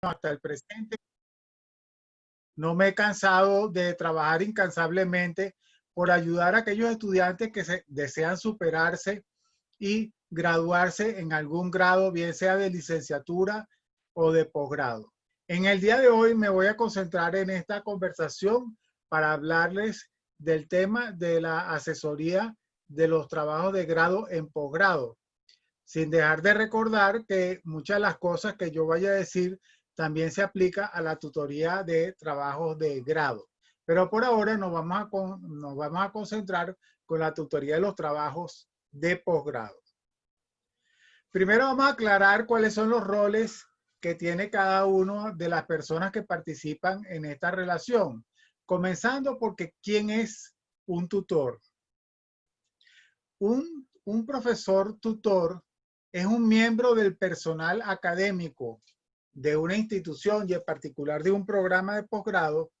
hasta el presente, no me he cansado de trabajar incansablemente por ayudar a aquellos estudiantes que desean superarse y graduarse en algún grado, bien sea de licenciatura o de posgrado. En el día de hoy me voy a concentrar en esta conversación para hablarles del tema de la asesoría de los trabajos de grado en posgrado, sin dejar de recordar que muchas de las cosas que yo vaya a decir también se aplica a la tutoría de trabajos de grado. Pero por ahora nos vamos a concentrar con la tutoría de los trabajos de posgrado. Primero vamos a aclarar cuáles son los roles que tiene cada una de las personas que participan en esta relación. Comenzando porque ¿quién es un tutor? Un profesor tutor es un miembro del personal académico de una institución y en particular de un programa de posgrado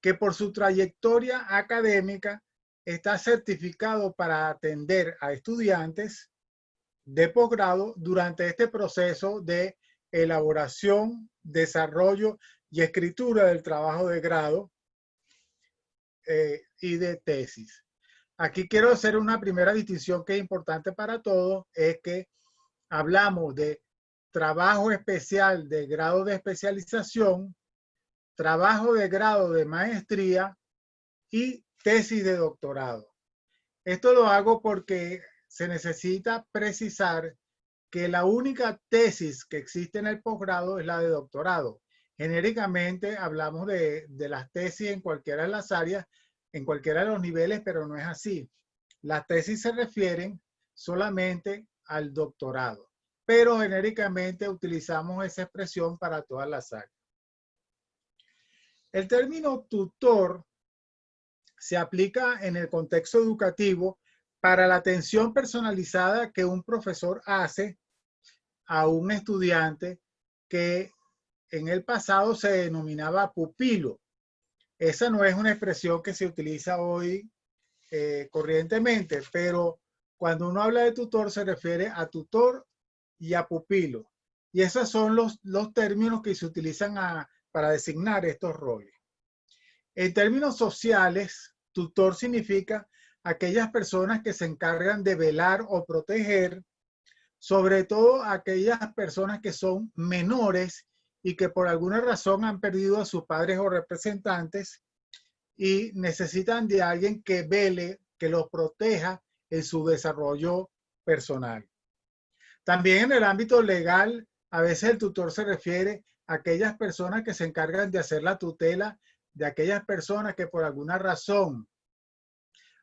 que por su trayectoria académica está certificado para atender a estudiantes de posgrado durante este proceso de elaboración, desarrollo y escritura del trabajo de grado y de tesis. Aquí quiero hacer una primera distinción que es importante para todos, es que hablamos de trabajo especial de grado de especialización, trabajo de grado de maestría y tesis de doctorado. Esto lo hago porque se necesita precisar que la única tesis que existe en el posgrado es la de doctorado. Genéricamente hablamos de las tesis en cualquiera de las áreas, en cualquiera de los niveles, pero no es así. Las tesis se refieren solamente al doctorado, pero genéricamente utilizamos esa expresión para todas las áreas. El término tutor se aplica en el contexto educativo para la atención personalizada que un profesor hace a un estudiante que en el pasado se denominaba pupilo. Esa no es una expresión que se utiliza hoy corrientemente, pero cuando uno habla de tutor se refiere a tutor y a pupilo. Y esos son los términos que se utilizan para designar estos roles. En términos sociales, tutor significa aquellas personas que se encargan de velar o proteger, sobre todo aquellas personas que son menores y que por alguna razón han perdido a sus padres o representantes y necesitan de alguien que vele, que los proteja en su desarrollo personal. También en el ámbito legal, a veces el tutor se refiere a aquellas personas que se encargan de hacer la tutela de aquellas personas que por alguna razón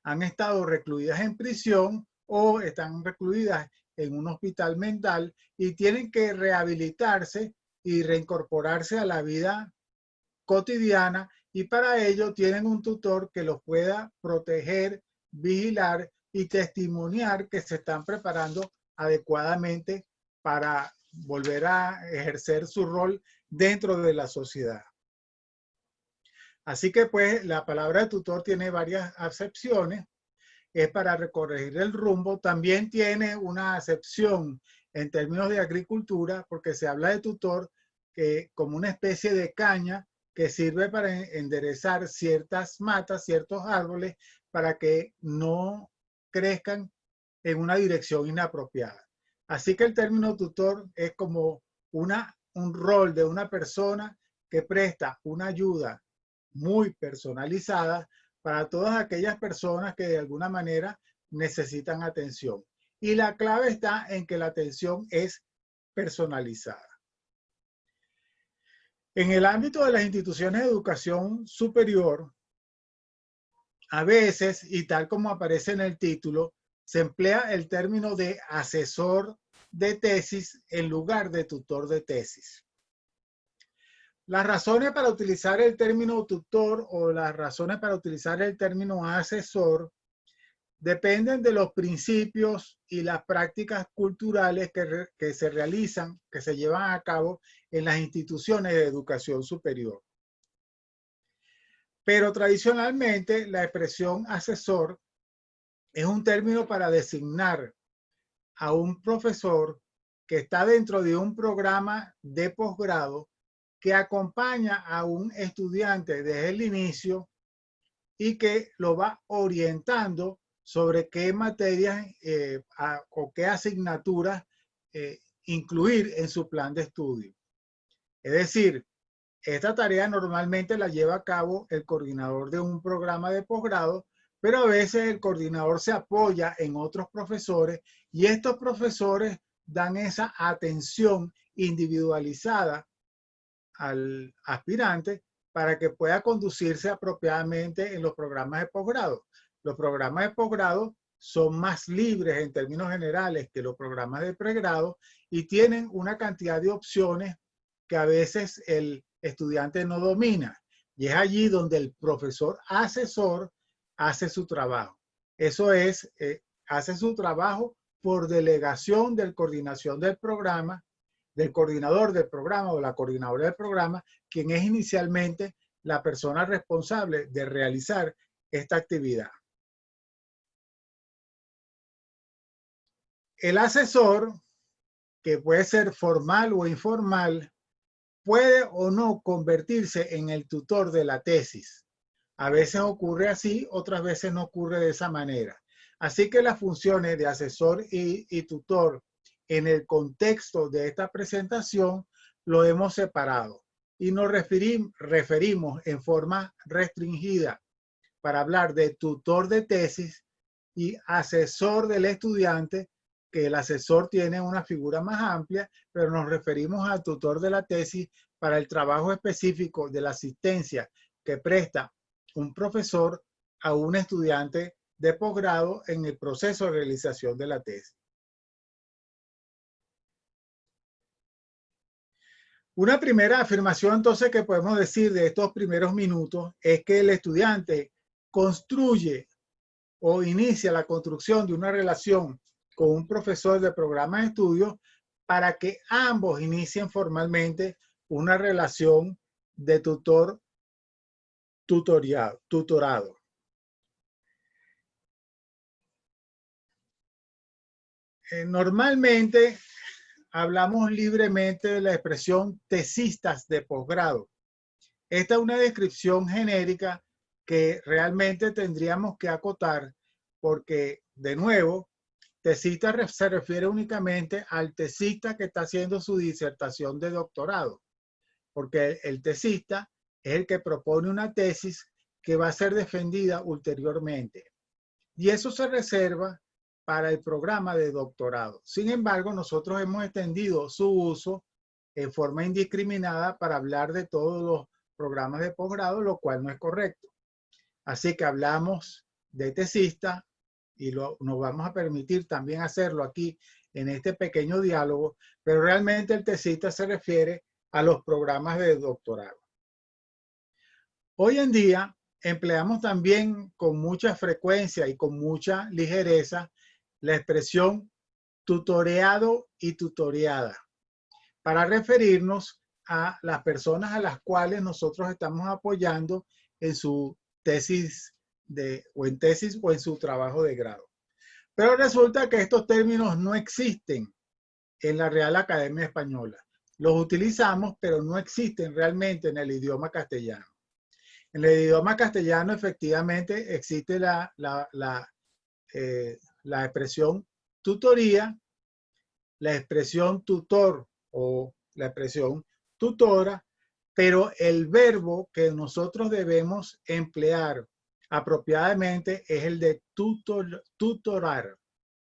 han estado recluidas en prisión o están recluidas en un hospital mental y tienen que rehabilitarse y reincorporarse a la vida cotidiana, y para ello tienen un tutor que los pueda proteger, vigilar y testimoniar que se están preparando adecuadamente para volver a ejercer su rol dentro de la sociedad. Así que pues la palabra de tutor tiene varias acepciones, es para corregir el rumbo, también tiene una acepción en términos de agricultura porque se habla de tutor como una especie de caña que sirve para enderezar ciertas matas, ciertos árboles, para que no crezcan en una dirección inapropiada. Así que el término tutor es como un rol de una persona que presta una ayuda muy personalizada para todas aquellas personas que de alguna manera necesitan atención. Y la clave está en que la atención es personalizada. En el ámbito de las instituciones de educación superior, a veces, y tal como aparece en el título, se emplea el término de asesor de tesis en lugar de tutor de tesis. Las razones para utilizar el término tutor o las razones para utilizar el término asesor dependen de los principios y las prácticas culturales que se realizan, que se llevan a cabo en las instituciones de educación superior. Pero tradicionalmente la expresión asesor es un término para designar a un profesor que está dentro de un programa de posgrado que acompaña a un estudiante desde el inicio y que lo va orientando sobre qué materias o qué asignaturas incluir en su plan de estudio. Es decir, esta tarea normalmente la lleva a cabo el coordinador de un programa de posgrado, pero a veces el coordinador se apoya en otros profesores y estos profesores dan esa atención individualizada al aspirante para que pueda conducirse apropiadamente en los programas de posgrado. Los programas de posgrado son más libres en términos generales que los programas de pregrado y tienen una cantidad de opciones que a veces el estudiante no domina. Y es allí donde el profesor asesor hace su trabajo. Eso es, hace su trabajo por delegación del coordinación del programa, del coordinador del programa o la coordinadora del programa, quien es inicialmente la persona responsable de realizar esta actividad. El asesor, que puede ser formal o informal, puede o no convertirse en el tutor de la tesis. A veces ocurre así, otras veces no ocurre de esa manera. Así que las funciones de asesor y tutor en el contexto de esta presentación lo hemos separado y nos referimos en forma restringida para hablar de tutor de tesis y asesor del estudiante, que el asesor tiene una figura más amplia, pero nos referimos al tutor de la tesis para el trabajo específico de la asistencia que presta un profesor a un estudiante de posgrado en el proceso de realización de la tesis. Una primera afirmación entonces que podemos decir de estos primeros minutos es que el estudiante construye o inicia la construcción de una relación con un profesor de programa de estudio para que ambos inicien formalmente una relación de tutorado. Normalmente hablamos libremente de la expresión tesistas de posgrado. Esta es una descripción genérica que realmente tendríamos que acotar porque, de nuevo, tesista se refiere únicamente al tesista que está haciendo su disertación de doctorado, porque el tesista es el que propone una tesis que va a ser defendida ulteriormente. Y eso se reserva para el programa de doctorado. Sin embargo, nosotros hemos extendido su uso en forma indiscriminada para hablar de todos los programas de posgrado, lo cual no es correcto. Así que hablamos de tesista y nos vamos a permitir también hacerlo aquí en este pequeño diálogo, pero realmente el tesista se refiere a los programas de doctorado. Hoy en día empleamos también con mucha frecuencia y con mucha ligereza la expresión tutoreado y tutoreada para referirnos a las personas a las cuales nosotros estamos apoyando en su tesis o en su trabajo de grado. Pero resulta que estos términos no existen en la Real Academia Española. Los utilizamos, pero no existen realmente en el idioma castellano. En el idioma castellano efectivamente existe la expresión tutoría, la expresión tutor o la expresión tutora, pero el verbo que nosotros debemos emplear apropiadamente es el de tutorar.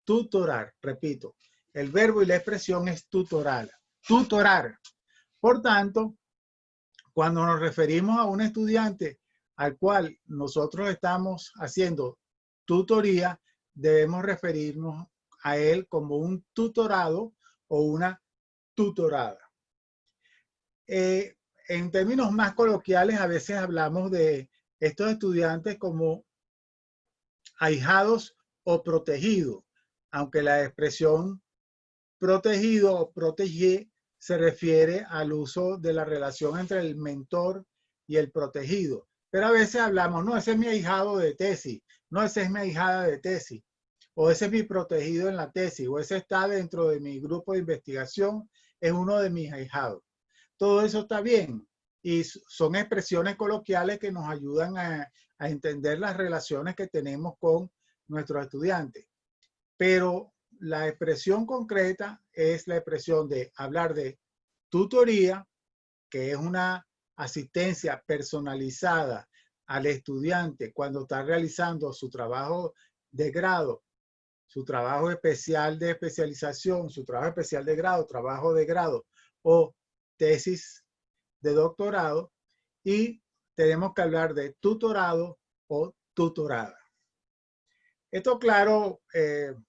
Tutorar, repito, el verbo y la expresión es tutorar. Por tanto, cuando nos referimos a un estudiante al cual nosotros estamos haciendo tutoría, debemos referirnos a él como un tutorado o una tutorada. En términos más coloquiales, a veces hablamos de estos estudiantes como ahijados o protegidos, aunque la expresión protegido o protégé se refiere al uso de la relación entre el mentor y el protegido. Pero a veces hablamos, no, ese es mi ahijado de tesis, no, ese es mi ahijada de tesis, o ese es mi protegido en la tesis, o ese está dentro de mi grupo de investigación, es uno de mis ahijados. todo eso está bien. Y son expresiones coloquiales que nos ayudan a entender las relaciones que tenemos con nuestros estudiantes. Pero la expresión concreta es la expresión de hablar de tutoría, que es una asistencia personalizada al estudiante cuando está realizando su trabajo de grado, su trabajo especial de especialización, su trabajo especial de grado, trabajo de grado o tesis de doctorado. Y tenemos que hablar de tutorado o tutorada. Esto, claro,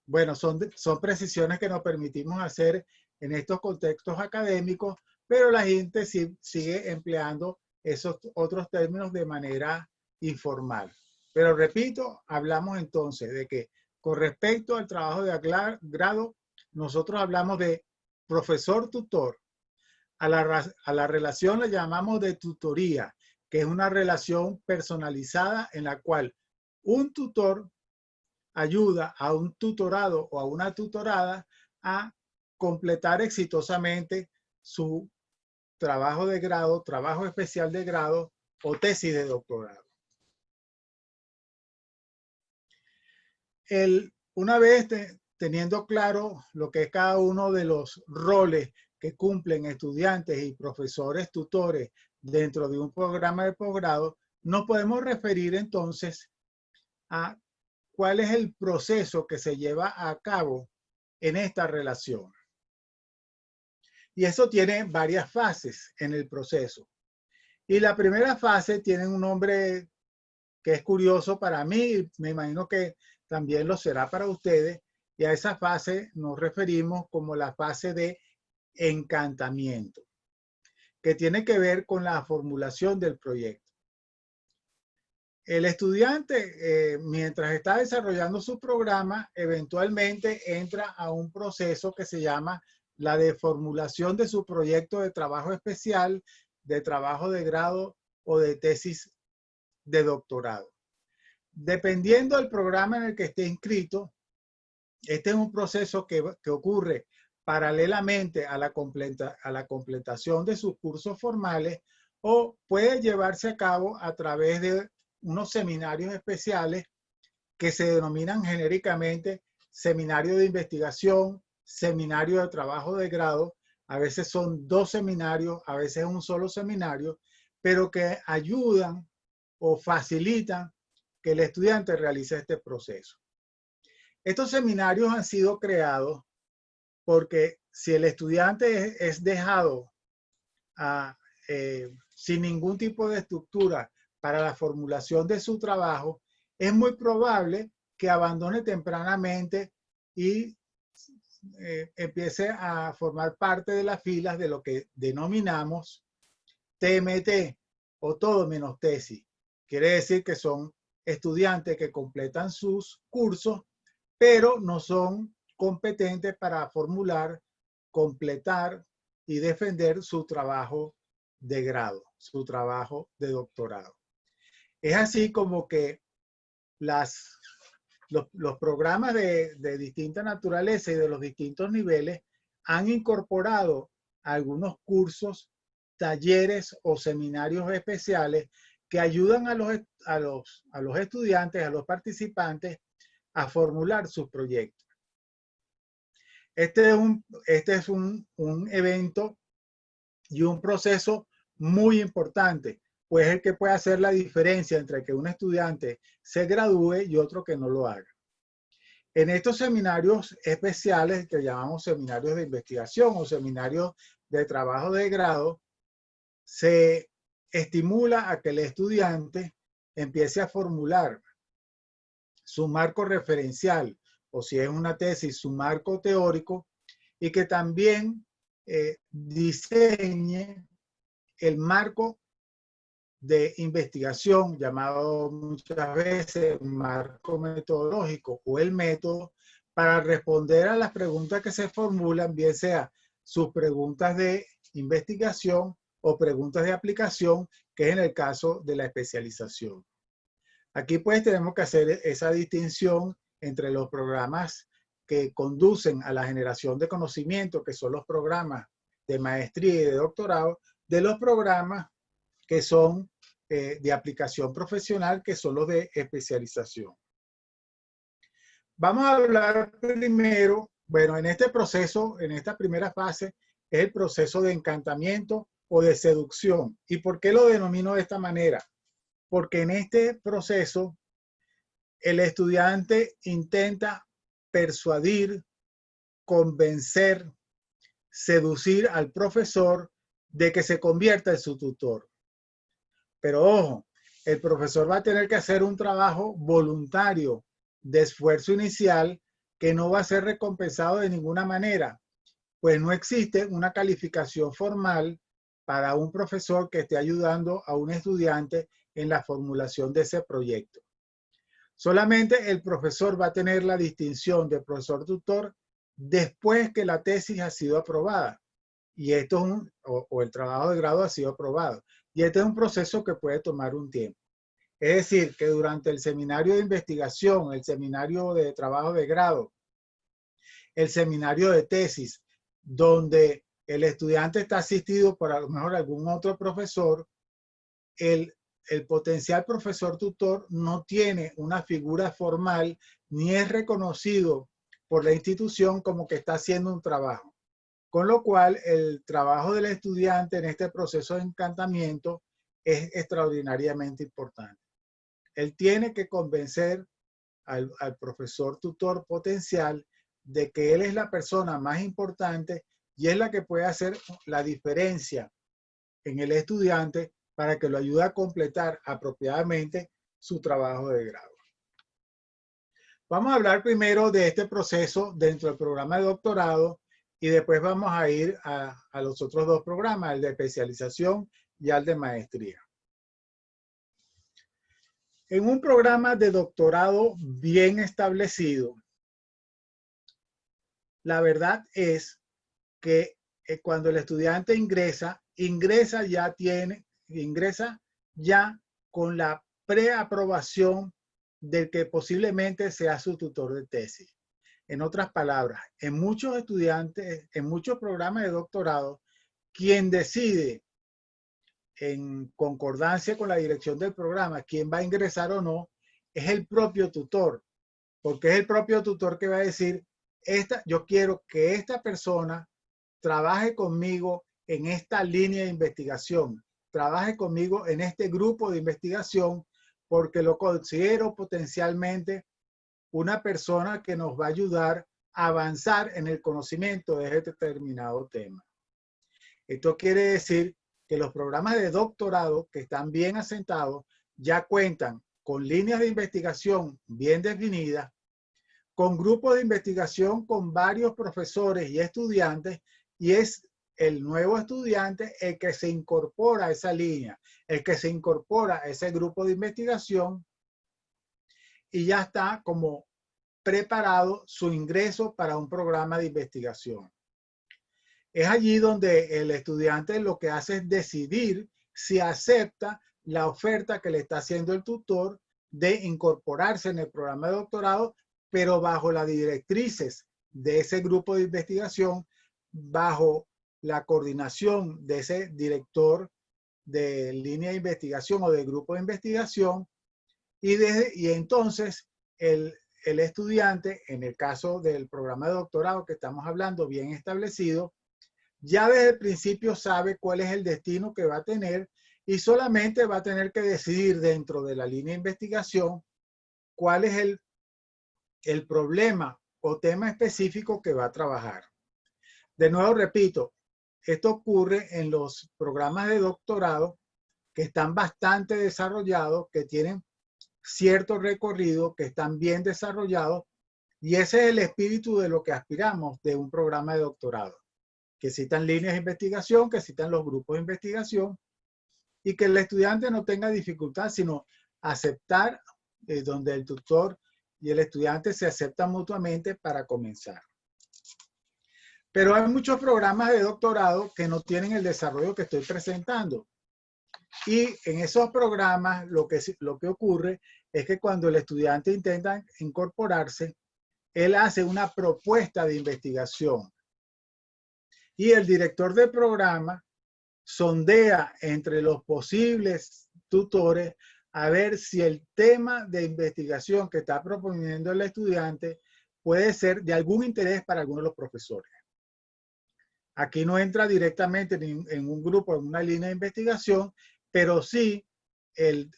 bueno, son precisiones que nos permitimos hacer en estos contextos académicos, pero la gente sigue empleando esos otros términos de manera informal. Pero repito, hablamos entonces de que con respecto al trabajo de grado, nosotros hablamos de profesor-tutor. A la relación le llamamos de tutoría, que es una relación personalizada en la cual un tutor ayuda a un tutorado o a una tutorada a completar exitosamente su trabajo de grado, trabajo especial de grado o tesis de doctorado. Una vez teniendo claro lo que es cada uno de los roles que cumplen estudiantes y profesores tutores dentro de un programa de posgrado, nos podemos referir entonces a cuál es el proceso que se lleva a cabo en esta relación. Y eso tiene varias fases en el proceso. Y la primera fase tiene un nombre que es curioso para mí, me imagino que también lo será para ustedes, y a esa fase nos referimos como la fase de encantamiento, que tiene que ver con la formulación del proyecto. El estudiante, mientras está desarrollando su programa, eventualmente entra a un proceso que se llama la de formulación de su proyecto de trabajo especial, de trabajo de grado o de tesis de doctorado. Dependiendo del programa en el que esté inscrito, este es un proceso que ocurre paralelamente a la completación de sus cursos formales o puede llevarse a cabo a través de unos seminarios especiales que se denominan genéricamente seminario de investigación, seminario de trabajo de grado. A veces son 2 seminarios, a veces un solo seminario, pero que ayudan o facilitan que el estudiante realice este proceso. Estos seminarios han sido creados porque si el estudiante es dejado sin ningún tipo de estructura para la formulación de su trabajo, es muy probable que abandone tempranamente y empiece a formar parte de las filas de lo que denominamos TMT o todo menos tesis. Quiere decir que son estudiantes que completan sus cursos, pero no son competentes para formular, completar y defender su trabajo de grado, su trabajo de doctorado. Es así como que los programas de distinta naturaleza y de los distintos niveles han incorporado algunos cursos, talleres o seminarios especiales que ayudan a los estudiantes, a los participantes, a formular sus proyectos. Este es un evento y un proceso muy importante, pues es el que puede hacer la diferencia entre que un estudiante se gradúe y otro que no lo haga. En estos seminarios especiales que llamamos seminarios de investigación o seminarios de trabajo de grado, se estimula a que el estudiante empiece a formular su marco referencial, o si es una tesis, su marco teórico, y que también diseñe el marco de investigación, llamado muchas veces marco metodológico o el método, para responder a las preguntas que se formulan, bien sea sus preguntas de investigación o preguntas de aplicación, que es en el caso de la especialización. Aquí pues tenemos que hacer esa distinción entre los programas que conducen a la generación de conocimiento, que son los programas de maestría y de doctorado, de los programas que son de aplicación profesional, que son los de especialización. Vamos a hablar primero, bueno, en este proceso, en esta primera fase, es el proceso de encantamiento o de seducción. ¿Y por qué lo denomino de esta manera? Porque en este proceso el estudiante intenta persuadir, convencer, seducir al profesor de que se convierta en su tutor. Pero ojo, el profesor va a tener que hacer un trabajo voluntario de esfuerzo inicial que no va a ser recompensado de ninguna manera, pues no existe una calificación formal para un profesor que esté ayudando a un estudiante en la formulación de ese proyecto. Solamente el profesor va a tener la distinción de profesor tutor después que la tesis ha sido aprobada. Y esto es o el trabajo de grado ha sido aprobado. Y este es un proceso que puede tomar un tiempo. Es decir, que durante el seminario de investigación, el seminario de trabajo de grado, el seminario de tesis, donde el estudiante está asistido por a lo mejor algún otro profesor, el potencial profesor tutor no tiene una figura formal ni es reconocido por la institución como que está haciendo un trabajo. Con lo cual, el trabajo del estudiante en este proceso de encantamiento es extraordinariamente importante. Él tiene que convencer al profesor tutor potencial de que él es la persona más importante y es la que puede hacer la diferencia en el estudiante para que lo ayude a completar apropiadamente su trabajo de grado. Vamos a hablar primero de este proceso dentro del programa de doctorado y después vamos a ir a los otros dos programas, el de especialización y al de maestría. En un programa de doctorado bien establecido, la verdad es que cuando el estudiante ingresa ya con la preaprobación del que posiblemente sea su tutor de tesis. En otras palabras, en muchos estudiantes, en muchos programas de doctorado, quien decide en concordancia con la dirección del programa quién va a ingresar o no, es el propio tutor, porque es el propio tutor que va a decir, yo quiero que esta persona trabaje conmigo en esta línea de investigación, trabaje conmigo en este grupo de investigación, porque lo considero potencialmente una persona que nos va a ayudar a avanzar en el conocimiento de este determinado tema. Esto quiere decir que los programas de doctorado que están bien asentados ya cuentan con líneas de investigación bien definidas, con grupos de investigación con varios profesores y estudiantes, y es el nuevo estudiante el que se incorpora a esa línea, el que se incorpora a ese grupo de investigación y ya está como preparado su ingreso para un programa de investigación. Es allí donde el estudiante lo que hace es decidir si acepta la oferta que le está haciendo el tutor de incorporarse en el programa de doctorado, pero bajo las directrices de ese grupo de investigación, bajo la coordinación de ese director de línea de investigación o de grupo de investigación, y entonces el estudiante, en el caso del programa de doctorado que estamos hablando, bien establecido, ya desde el principio sabe cuál es el destino que va a tener y solamente va a tener que decidir dentro de la línea de investigación cuál es el problema o tema específico que va a trabajar. De nuevo repito, esto ocurre en los programas de doctorado que están bastante desarrollados, que tienen cierto recorrido, que están bien desarrollados, y ese es el espíritu de lo que aspiramos de un programa de doctorado, que citan líneas de investigación, que citan los grupos de investigación, y que el estudiante no tenga dificultad, sino aceptar donde el tutor y el estudiante se aceptan mutuamente para comenzar. Pero hay muchos programas de doctorado que no tienen el desarrollo que estoy presentando. Y en esos programas lo que ocurre es que cuando el estudiante intenta incorporarse, él hace una propuesta de investigación. Y el director del programa sondea entre los posibles tutores a ver si el tema de investigación que está proponiendo el estudiante puede ser de algún interés para alguno de los profesores. Aquí no entra directamente en un grupo, en una línea de investigación, pero sí el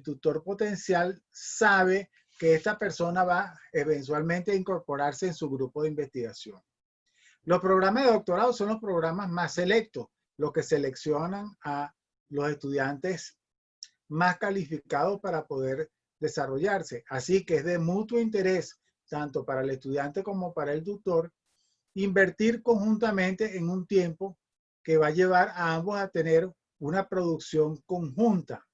tutor potencial sabe que esta persona va eventualmente a incorporarse en su grupo de investigación. Los programas de doctorado son los programas más selectos, los que seleccionan a los estudiantes más calificados para poder desarrollarse. Así que es de mutuo interés, tanto para el estudiante como para el tutor, invertir conjuntamente en un tiempo que va a llevar a ambos a tener una producción conjunta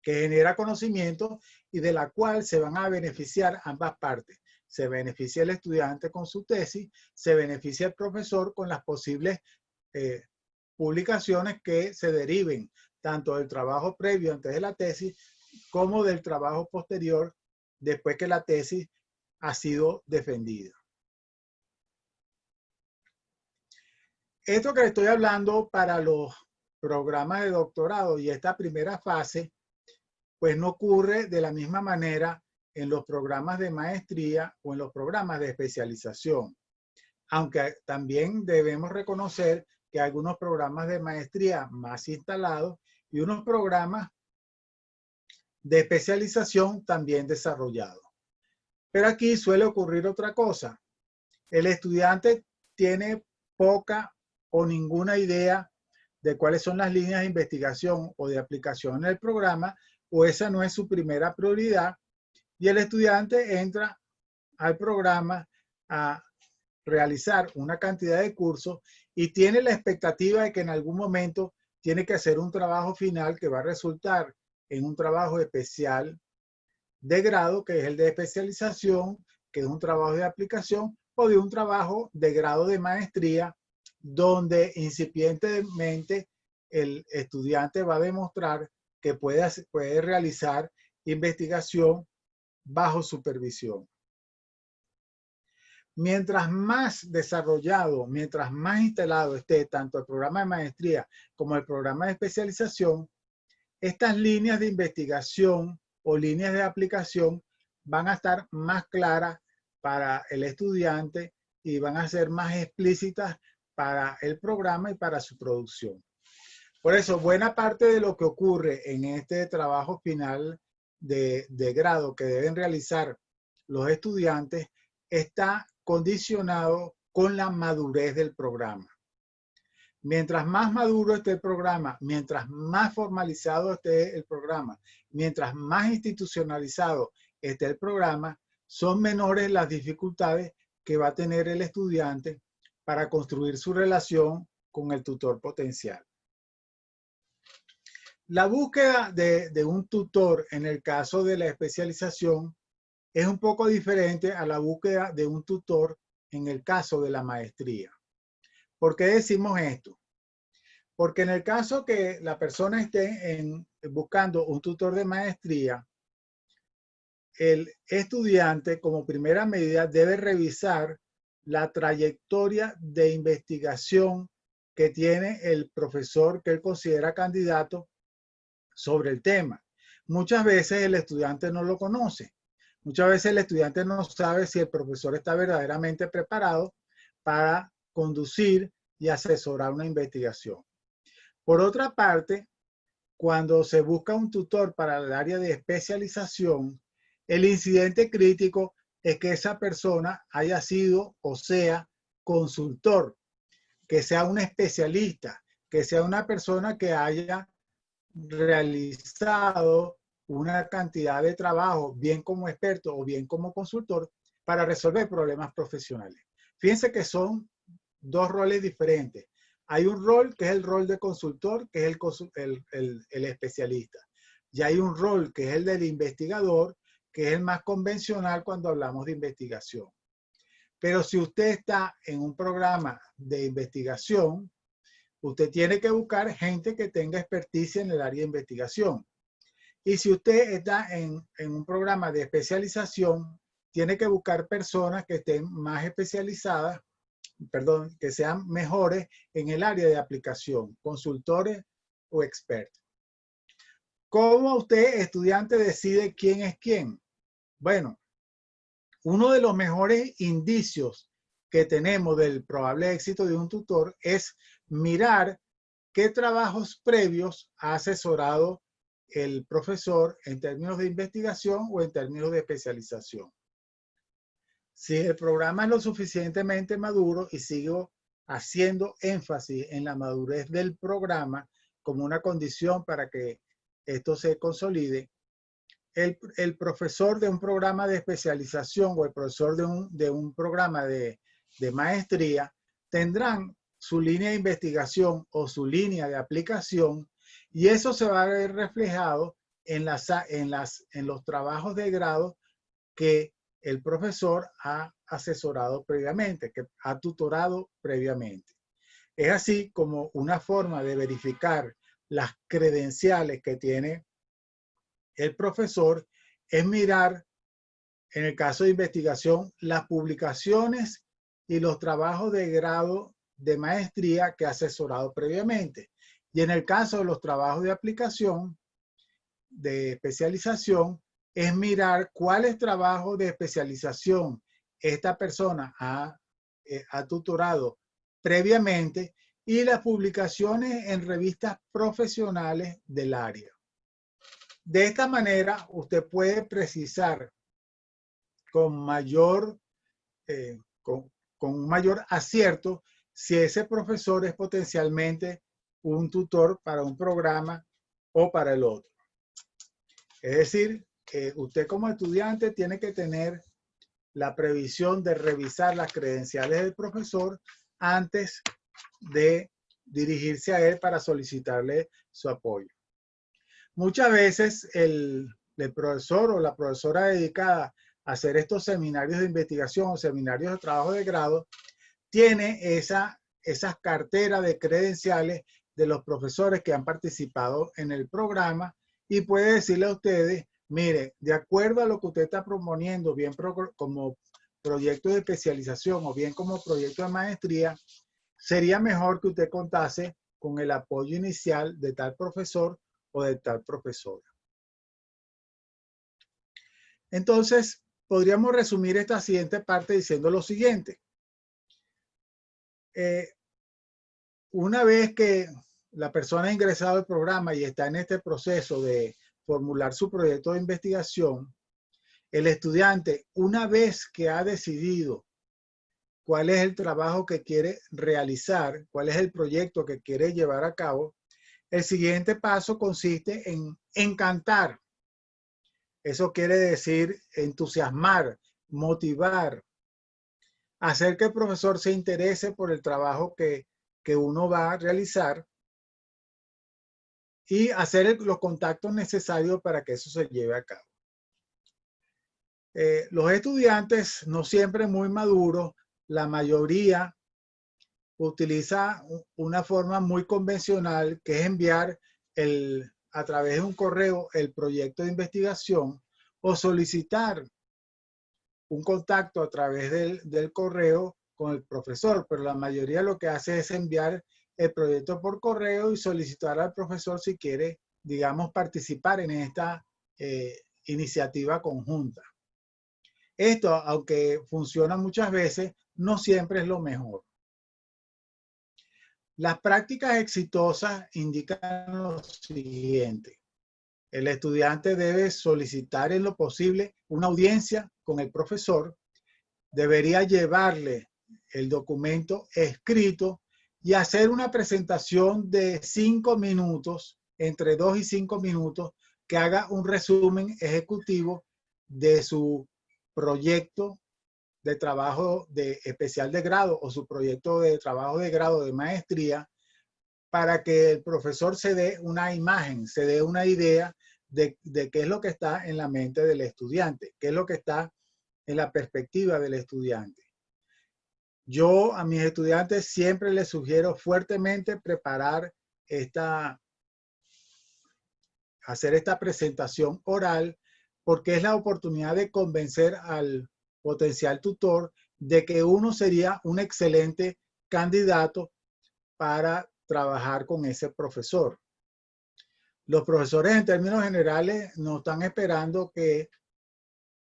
que genera conocimiento y de la cual se van a beneficiar ambas partes. Se beneficia el estudiante con su tesis, se beneficia el profesor con las posibles publicaciones que se deriven tanto del trabajo previo antes de la tesis como del trabajo posterior después que la tesis ha sido defendida. Esto que estoy hablando para los programas de doctorado y esta primera fase, pues no ocurre de la misma manera en los programas de maestría o en los programas de especialización. Aunque también debemos reconocer que hay algunos programas de maestría más instalados y unos programas de especialización también desarrollados. Pero aquí suele ocurrir otra cosa. El estudiante tiene poca o ninguna idea de cuáles son las líneas de investigación o de aplicación en el programa, o esa no es su primera prioridad, y el estudiante entra al programa a realizar una cantidad de cursos y tiene la expectativa de que en algún momento tiene que hacer un trabajo final que va a resultar en un trabajo especial de grado, que es el de especialización, que es un trabajo de aplicación, o de un trabajo de grado de maestría, donde incipientemente el estudiante va a demostrar que puede realizar investigación bajo supervisión. Mientras más desarrollado, mientras más instalado esté tanto el programa de maestría como el programa de especialización, estas líneas de investigación o líneas de aplicación van a estar más claras para el estudiante y van a ser más explícitas para el programa y para su producción. Por eso, buena parte de lo que ocurre en este trabajo final de grado que deben realizar los estudiantes está condicionado con la madurez del programa. Mientras más maduro esté el programa, mientras más formalizado esté el programa, mientras más institucionalizado esté el programa, son menores las dificultades que va a tener el estudiante para construir su relación con el tutor potencial. La búsqueda de un tutor en el caso de la especialización es un poco diferente a la búsqueda de un tutor en el caso de la maestría. ¿Por qué decimos esto? Porque en el caso que la persona esté buscando un tutor de maestría, el estudiante como primera medida debe revisar la trayectoria de investigación que tiene el profesor que él considera candidato sobre el tema. Muchas veces el estudiante no lo conoce. Muchas veces el estudiante no sabe si el profesor está verdaderamente preparado para conducir y asesorar una investigación. Por otra parte, cuando se busca un tutor para el área de especialización, el incidente crítico es que esa persona haya sido o sea consultor, que sea un especialista, que sea una persona que haya realizado una cantidad de trabajo, bien como experto o bien como consultor, para resolver problemas profesionales. Fíjense que son dos roles diferentes. Hay un rol que es el rol de consultor, que es el especialista. Y hay un rol que es el del investigador, que es el más convencional cuando hablamos de investigación. Pero si usted está en un programa de investigación, usted tiene que buscar gente que tenga experticia en el área de investigación. Y si usted está en un programa de especialización, tiene que buscar personas que estén más especializadas perdón, que sean mejores en el área de aplicación, consultores o expertos. ¿Cómo usted, estudiante, decide quién es quién? Bueno, uno de los mejores indicios que tenemos del probable éxito de un tutor es mirar qué trabajos previos ha asesorado el profesor en términos de investigación o en términos de especialización. Si el programa es lo suficientemente maduro, y sigo haciendo énfasis en la madurez del programa como una condición para que esto se consolide, el profesor de un programa de especialización o el profesor de un programa de maestría tendrán su línea de investigación o su línea de aplicación, y eso se va a ver reflejado en los trabajos de grado que el profesor ha asesorado previamente, que ha tutorado previamente. Es así como una forma de verificar las credenciales que tiene el profesor es mirar, en el caso de investigación, las publicaciones y los trabajos de grado de maestría que ha asesorado previamente. Y en el caso de los trabajos de aplicación, de especialización, es mirar cuáles trabajos de especialización esta persona ha tutorado previamente y las publicaciones en revistas profesionales del área. De esta manera, usted puede precisar con mayor acierto si ese profesor es potencialmente un tutor para un programa o para el otro. Es decir, usted como estudiante tiene que tener la previsión de revisar las credenciales del profesor antes de dirigirse a él para solicitarle su apoyo. Muchas veces el profesor o la profesora dedicada a hacer estos seminarios de investigación o seminarios de trabajo de grado tiene esas carteras de credenciales de los profesores que han participado en el programa y puede decirle a ustedes, mire, de acuerdo a lo que usted está proponiendo, bien como proyecto de especialización o bien como proyecto de maestría, sería mejor que usted contase con el apoyo inicial de tal profesor o de tal profesora. Entonces, podríamos resumir esta siguiente parte diciendo lo siguiente. Una vez que la persona ha ingresado al programa y está en este proceso de formular su proyecto de investigación, el estudiante, una vez que ha decidido cuál es el trabajo que quiere realizar, cuál es el proyecto que quiere llevar a cabo, el siguiente paso consiste en encantar. Eso quiere decir entusiasmar, motivar, hacer que el profesor se interese por el trabajo que uno va a realizar y hacer los contactos necesarios para que eso se lleve a cabo. Los estudiantes, no siempre muy maduros, la mayoría utiliza una forma muy convencional que es enviar a través de un correo el proyecto de investigación o solicitar un contacto a través del correo con el profesor, pero la mayoría lo que hace es enviar el proyecto por correo y solicitar al profesor si quiere, digamos, participar en esta iniciativa conjunta. Esto, aunque funciona muchas veces, no siempre es lo mejor. Las prácticas exitosas indican lo siguiente. El estudiante debe solicitar en lo posible una audiencia con el profesor, debería llevarle el documento escrito y hacer una presentación de 5 minutos, entre 2 y 5 minutos, que haga un resumen ejecutivo de su proyecto de trabajo especial de grado o su proyecto de trabajo de grado de maestría, para que el profesor se dé una imagen, se dé una idea de qué es lo que está en la mente del estudiante, qué es lo que está en la perspectiva del estudiante. Yo a mis estudiantes siempre les sugiero fuertemente preparar hacer esta presentación oral, porque es la oportunidad de convencer al potencial tutor de que uno sería un excelente candidato para trabajar con ese profesor. Los profesores en términos generales no están esperando que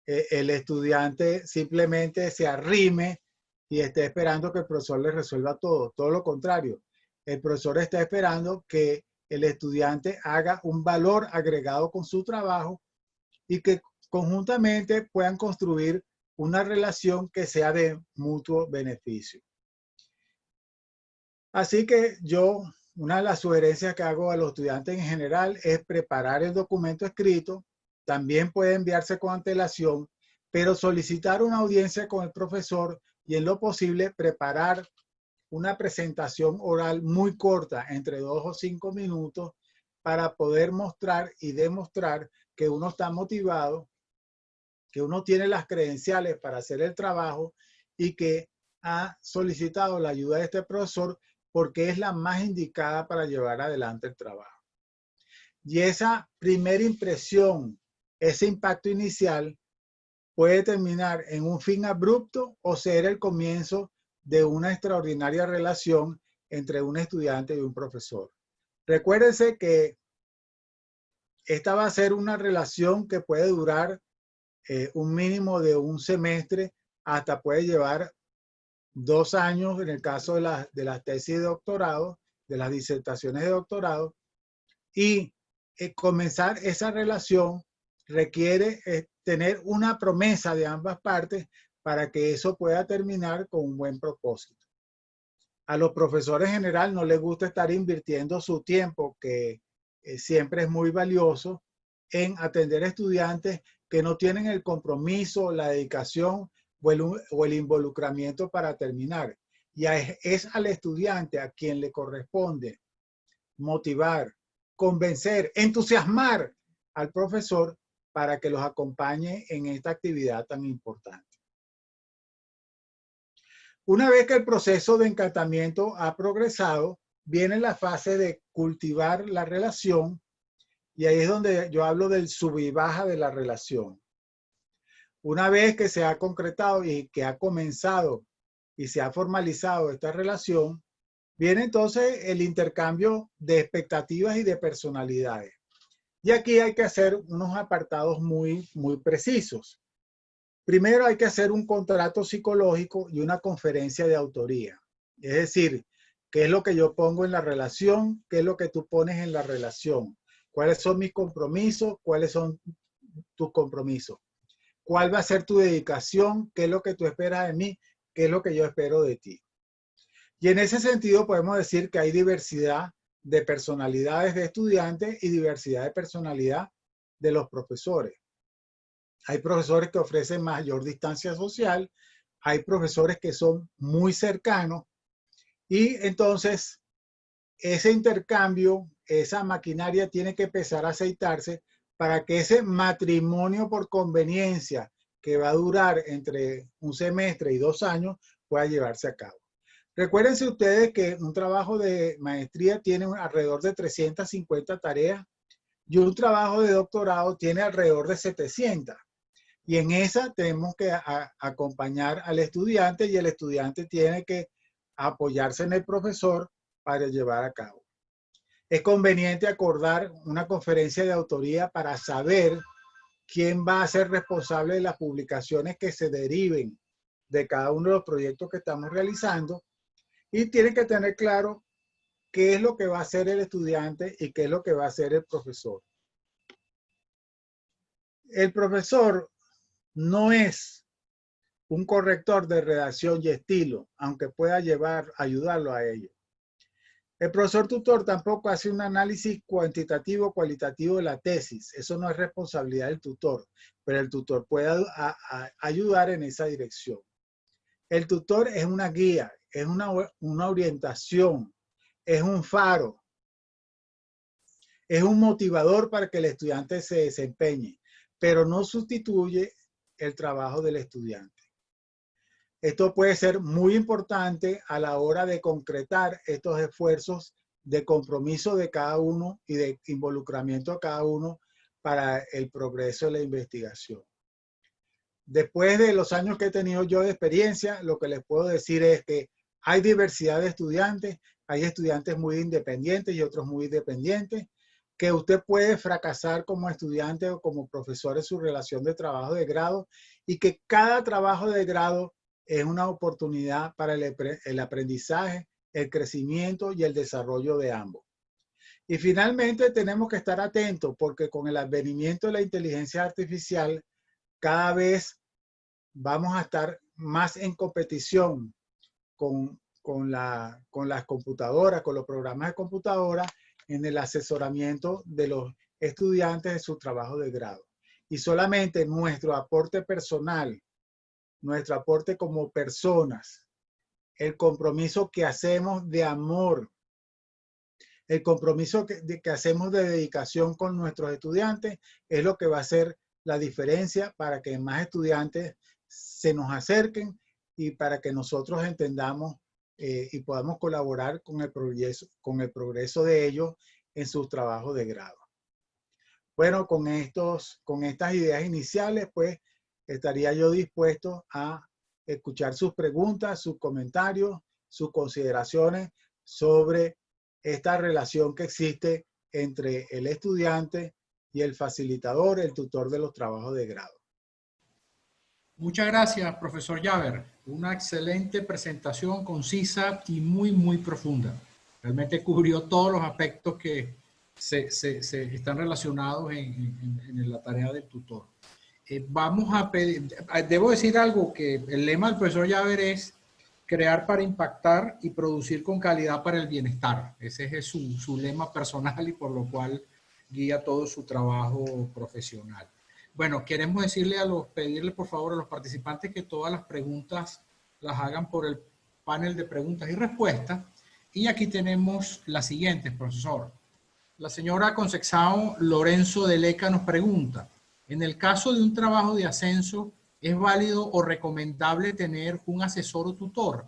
el estudiante simplemente se arrime y esté esperando que el profesor le resuelva todo. Todo lo contrario, el profesor está esperando que el estudiante haga un valor agregado con su trabajo y que conjuntamente puedan construir una relación que sea de mutuo beneficio. Así que una de las sugerencias que hago a los estudiantes en general es preparar el documento escrito. También puede enviarse con antelación, pero solicitar una audiencia con el profesor y en lo posible preparar una presentación oral muy corta, entre 2 o 5 minutos, para poder mostrar y demostrar que uno está motivado, que uno tiene las credenciales para hacer el trabajo y que ha solicitado la ayuda de este profesor porque es la más indicada para llevar adelante el trabajo. Y esa primera impresión, ese impacto inicial, puede terminar en un fin abrupto o ser el comienzo de una extraordinaria relación entre un estudiante y un profesor. Recuérdense que esta va a ser una relación que puede durar un mínimo de un semestre, hasta puede llevar 2 años en el caso de las tesis de doctorado, de las disertaciones de doctorado, y comenzar esa relación requiere tener una promesa de ambas partes para que eso pueda terminar con un buen propósito. A los profesores en general no les gusta estar invirtiendo su tiempo, que siempre es muy valioso, en atender a estudiantes que no tienen el compromiso, la dedicación o el involucramiento para terminar. Y es al estudiante a quien le corresponde motivar, convencer, entusiasmar al profesor para que los acompañe en esta actividad tan importante. Una vez que el proceso de encantamiento ha progresado, viene la fase de cultivar la relación, y ahí es donde yo hablo del sub y baja de la relación. Una vez que se ha concretado y que ha comenzado y se ha formalizado esta relación, viene entonces el intercambio de expectativas y de personalidades. Y aquí hay que hacer unos apartados muy precisos. Primero hay que hacer un contrato psicológico y una conferencia de autoría. Es decir, ¿qué es lo que yo pongo en la relación? ¿Qué es lo que tú pones en la relación? ¿Cuáles son mis compromisos? ¿Cuáles son tus compromisos? ¿Cuál va a ser tu dedicación? ¿Qué es lo que tú esperas de mí? ¿Qué es lo que yo espero de ti? Y en ese sentido podemos decir que hay diversidad de personalidades de estudiantes y diversidad de personalidad de los profesores. Hay profesores que ofrecen mayor distancia social, hay profesores que son muy cercanos, y entonces ese intercambio, esa maquinaria tiene que empezar a aceitarse para que ese matrimonio por conveniencia que va a durar entre un semestre y 2 años pueda llevarse a cabo. Recuérdense ustedes que un trabajo de maestría tiene alrededor de 350 tareas y un trabajo de doctorado tiene alrededor de 700. Y en esa tenemos que acompañar al estudiante, y el estudiante tiene que apoyarse en el profesor para llevar a cabo. Es conveniente acordar una conferencia de autoría para saber quién va a ser responsable de las publicaciones que se deriven de cada uno de los proyectos que estamos realizando, y tienen que tener claro qué es lo que va a hacer el estudiante y qué es lo que va a hacer el profesor. El profesor no es un corrector de redacción y estilo, aunque pueda ayudarlo a ello. El profesor tutor tampoco hace un análisis cuantitativo o cualitativo de la tesis. Eso no es responsabilidad del tutor, pero el tutor puede ayudar en esa dirección. El tutor es una guía, es una orientación, es un faro, es un motivador para que el estudiante se desempeñe, pero no sustituye el trabajo del estudiante. Esto puede ser muy importante a la hora de concretar estos esfuerzos de compromiso de cada uno y de involucramiento a cada uno para el progreso de la investigación. Después de los años que he tenido yo de experiencia, lo que les puedo decir es que hay diversidad de estudiantes, hay estudiantes muy independientes y otros muy dependientes, que usted puede fracasar como estudiante o como profesor en su relación de trabajo de grado y que cada trabajo de grado es una oportunidad para el aprendizaje, el crecimiento y el desarrollo de ambos. Y finalmente tenemos que estar atentos porque con el advenimiento de la inteligencia artificial cada vez vamos a estar más en competición con las computadoras, con los programas de computadora en el asesoramiento de los estudiantes de su trabajo de grado. Y solamente nuestro aporte personal, nuestro aporte como personas, el compromiso que hacemos de amor, el compromiso que hacemos de dedicación con nuestros estudiantes es lo que va a hacer la diferencia para que más estudiantes se nos acerquen y para que nosotros entendamos y podamos colaborar con el progreso de ellos en sus trabajos de grado. Bueno, con estas ideas iniciales, pues estaría yo dispuesto a escuchar sus preguntas, sus comentarios, sus consideraciones sobre esta relación que existe entre el estudiante y el facilitador, el tutor de los trabajos de grado. Muchas gracias, profesor Jaber. Una excelente presentación, concisa y muy profunda. Realmente cubrió todos los aspectos que se están relacionados en la tarea del tutor. Vamos a pedir, debo decir algo, que el lema del profesor Jaber es crear para impactar y producir con calidad para el bienestar. Ese es su lema personal y por lo cual guía todo su trabajo profesional. Bueno, queremos pedirle por favor a los participantes que todas las preguntas las hagan por el panel de preguntas y respuestas. Y aquí tenemos las siguientes, profesor. La señora Concepción Lorenzo de Leca nos pregunta, en el caso de un trabajo de ascenso, ¿es válido o recomendable tener un asesor o tutor?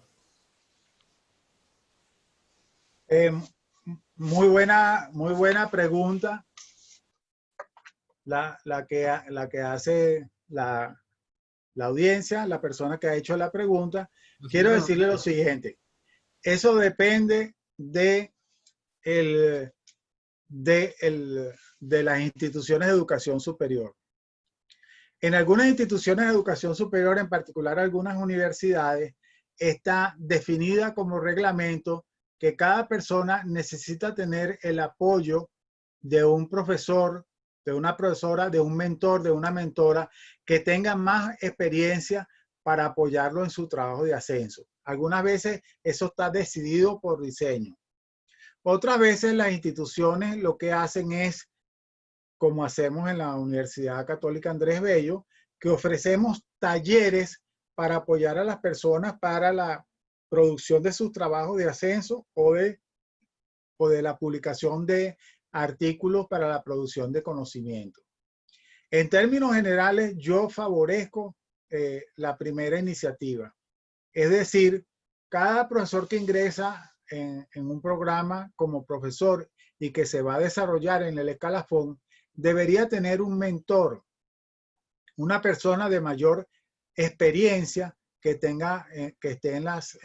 Muy buena pregunta la que hace la audiencia, la persona que ha hecho la pregunta. Quiero decirle lo siguiente. Eso depende de las instituciones de educación superior. En algunas instituciones de educación superior, en particular algunas universidades, está definida como reglamento que cada persona necesita tener el apoyo de un profesor, de una profesora, de un mentor, de una mentora que tenga más experiencia para apoyarlo en su trabajo de ascenso. Algunas veces eso está decidido por diseño. Otras veces las instituciones lo que hacen es, como hacemos en la Universidad Católica Andrés Bello, que ofrecemos talleres para apoyar a las personas para la producción de sus trabajos de ascenso o de la publicación de artículos para la producción de conocimiento. En términos generales, yo favorezco la primera iniciativa. Es decir, cada profesor que ingresa en un programa como profesor y que se va a desarrollar en el escalafón, debería tener un mentor, una persona de mayor experiencia que esté en las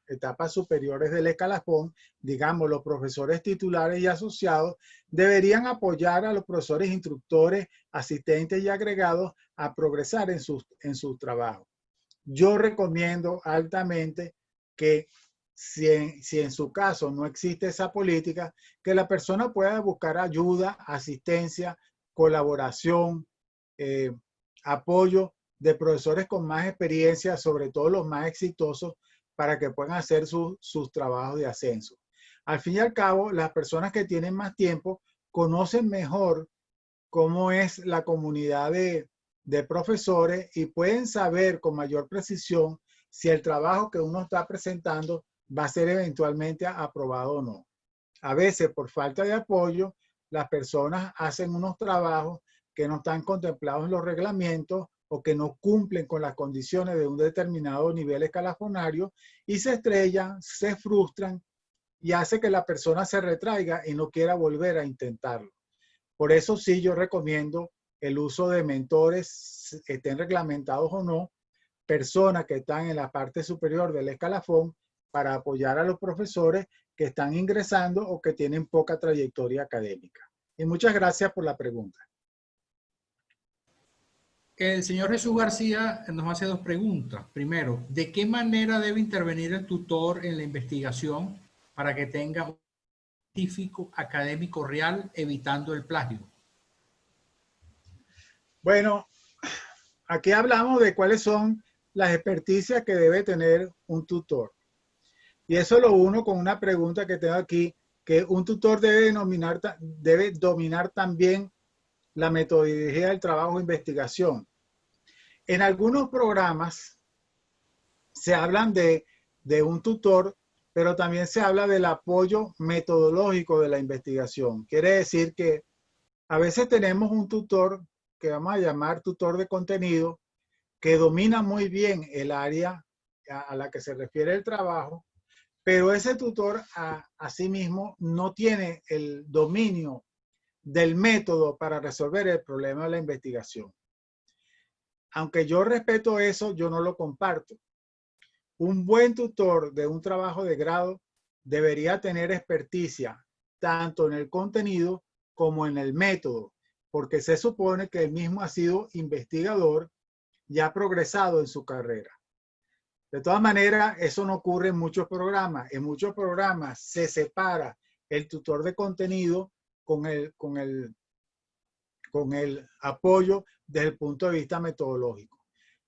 etapas superiores del escalafón. Digamos, los profesores titulares y asociados deberían apoyar a los profesores instructores, asistentes y agregados a progresar en sus trabajos. Yo recomiendo altamente que si en su caso no existe esa política, que la persona pueda buscar ayuda, asistencia, colaboración, apoyo de profesores con más experiencia, sobre todo los más exitosos, para que puedan hacer sus trabajos de ascenso. Al fin y al cabo, las personas que tienen más tiempo conocen mejor cómo es la comunidad de profesores y pueden saber con mayor precisión si el trabajo que uno está presentando va a ser eventualmente aprobado o no. A veces, por falta de apoyo, las personas hacen unos trabajos que no están contemplados en los reglamentos o que no cumplen con las condiciones de un determinado nivel escalafonario y se estrellan, se frustran y hace que la persona se retraiga y no quiera volver a intentarlo. Por eso sí yo recomiendo el uso de mentores estén reglamentados o no, personas que están en la parte superior del escalafón para apoyar a los profesores que están ingresando o que tienen poca trayectoria académica. Y muchas gracias por la pregunta. El señor Jesús García nos hace dos preguntas. Primero, ¿de qué manera debe intervenir el tutor en la investigación para que tenga un científico académico real evitando el plagio? Bueno, aquí hablamos de cuáles son las experticias que debe tener un tutor. Y eso lo uno con una pregunta que tengo aquí, que un tutor debe dominar también la metodología del trabajo de investigación. En algunos programas se hablan de un tutor, pero también se habla del apoyo metodológico de la investigación. Quiere decir que a veces tenemos un tutor que vamos a llamar tutor de contenido, que domina muy bien el área a la que se refiere el trabajo, pero ese tutor a sí mismo no tiene el dominio del método para resolver el problema de la investigación. Aunque yo respeto eso, yo no lo comparto. Un buen tutor de un trabajo de grado debería tener experticia tanto en el contenido como en el método, porque se supone que él mismo ha sido investigador y ha progresado en su carrera. De todas maneras, eso no ocurre en muchos programas. En muchos programas se separa el tutor de contenido con el apoyo desde el punto de vista metodológico.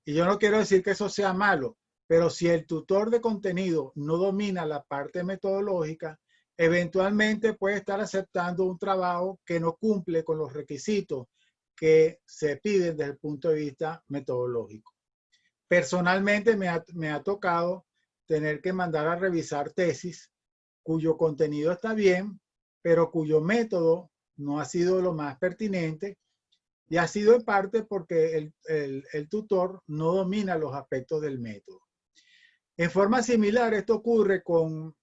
Y yo no quiero decir que eso sea malo, pero si el tutor de contenido no domina la parte metodológica, eventualmente puede estar aceptando un trabajo que no cumple con los requisitos que se piden desde el punto de vista metodológico. Personalmente me ha tocado tener que mandar a revisar tesis cuyo contenido está bien, pero cuyo método no ha sido lo más pertinente y ha sido en parte porque el tutor no domina los aspectos del método. En forma similar, esto ocurre con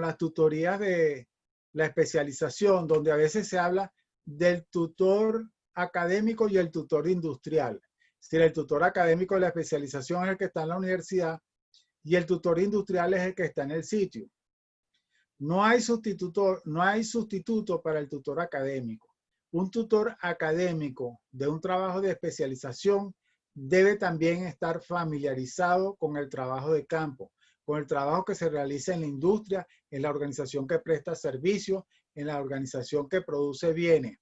las tutorías de la especialización, donde a veces se habla del tutor académico y el tutor industrial. Es decir, el tutor académico de la especialización es el que está en la universidad y el tutor industrial es el que está en el sitio. No hay sustituto para el tutor académico. Un tutor académico de un trabajo de especialización debe también estar familiarizado con el trabajo de campo, con el trabajo que se realiza en la industria, en la organización que presta servicios, en la organización que produce bienes.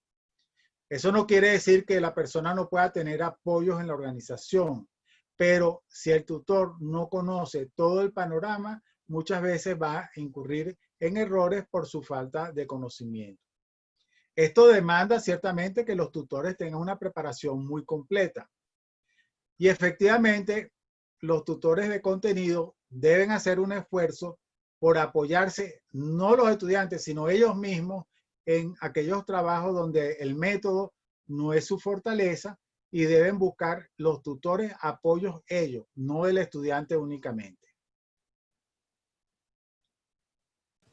Eso no quiere decir que la persona no pueda tener apoyos en la organización, pero si el tutor no conoce todo el panorama, muchas veces va a incurrir en errores por su falta de conocimiento. Esto demanda ciertamente que los tutores tengan una preparación muy completa. Y efectivamente, los tutores de contenido deben hacer un esfuerzo por apoyarse, no los estudiantes, sino ellos mismos, en aquellos trabajos donde el método no es su fortaleza y deben buscar los tutores apoyos ellos, no el estudiante únicamente.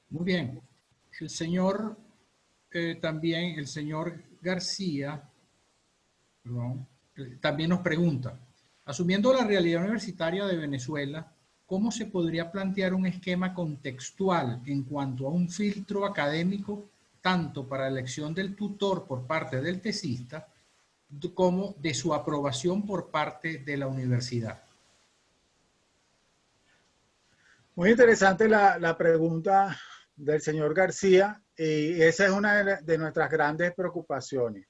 Muy bien. El señor, también el señor García, perdón, también nos pregunta, asumiendo la realidad universitaria de Venezuela, ¿cómo se podría plantear un esquema contextual en cuanto a un filtro académico, tanto para la elección del tutor por parte del tesista, como de su aprobación por parte de la universidad? Muy interesante la pregunta del señor García y esa es una de nuestras grandes preocupaciones.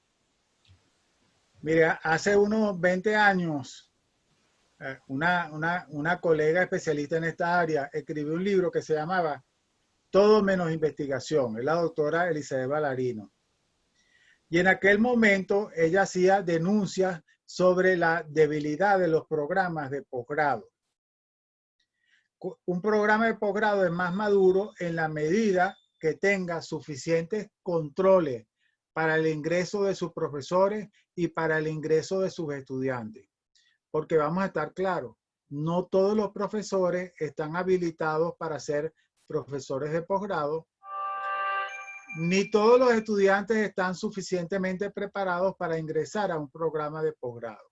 Mira, hace unos 20 años, una colega especialista en esta área escribió un libro que se llamaba Todo menos investigación, es la doctora Elizabeth Balarino. Y en aquel momento ella hacía denuncias sobre la debilidad de los programas de posgrado. Un programa de posgrado es más maduro en la medida que tenga suficientes controles para el ingreso de sus profesores y para el ingreso de sus estudiantes. Porque vamos a estar claros, no todos los profesores están habilitados para ser profesores de posgrado, ni todos los estudiantes están suficientemente preparados para ingresar a un programa de posgrado.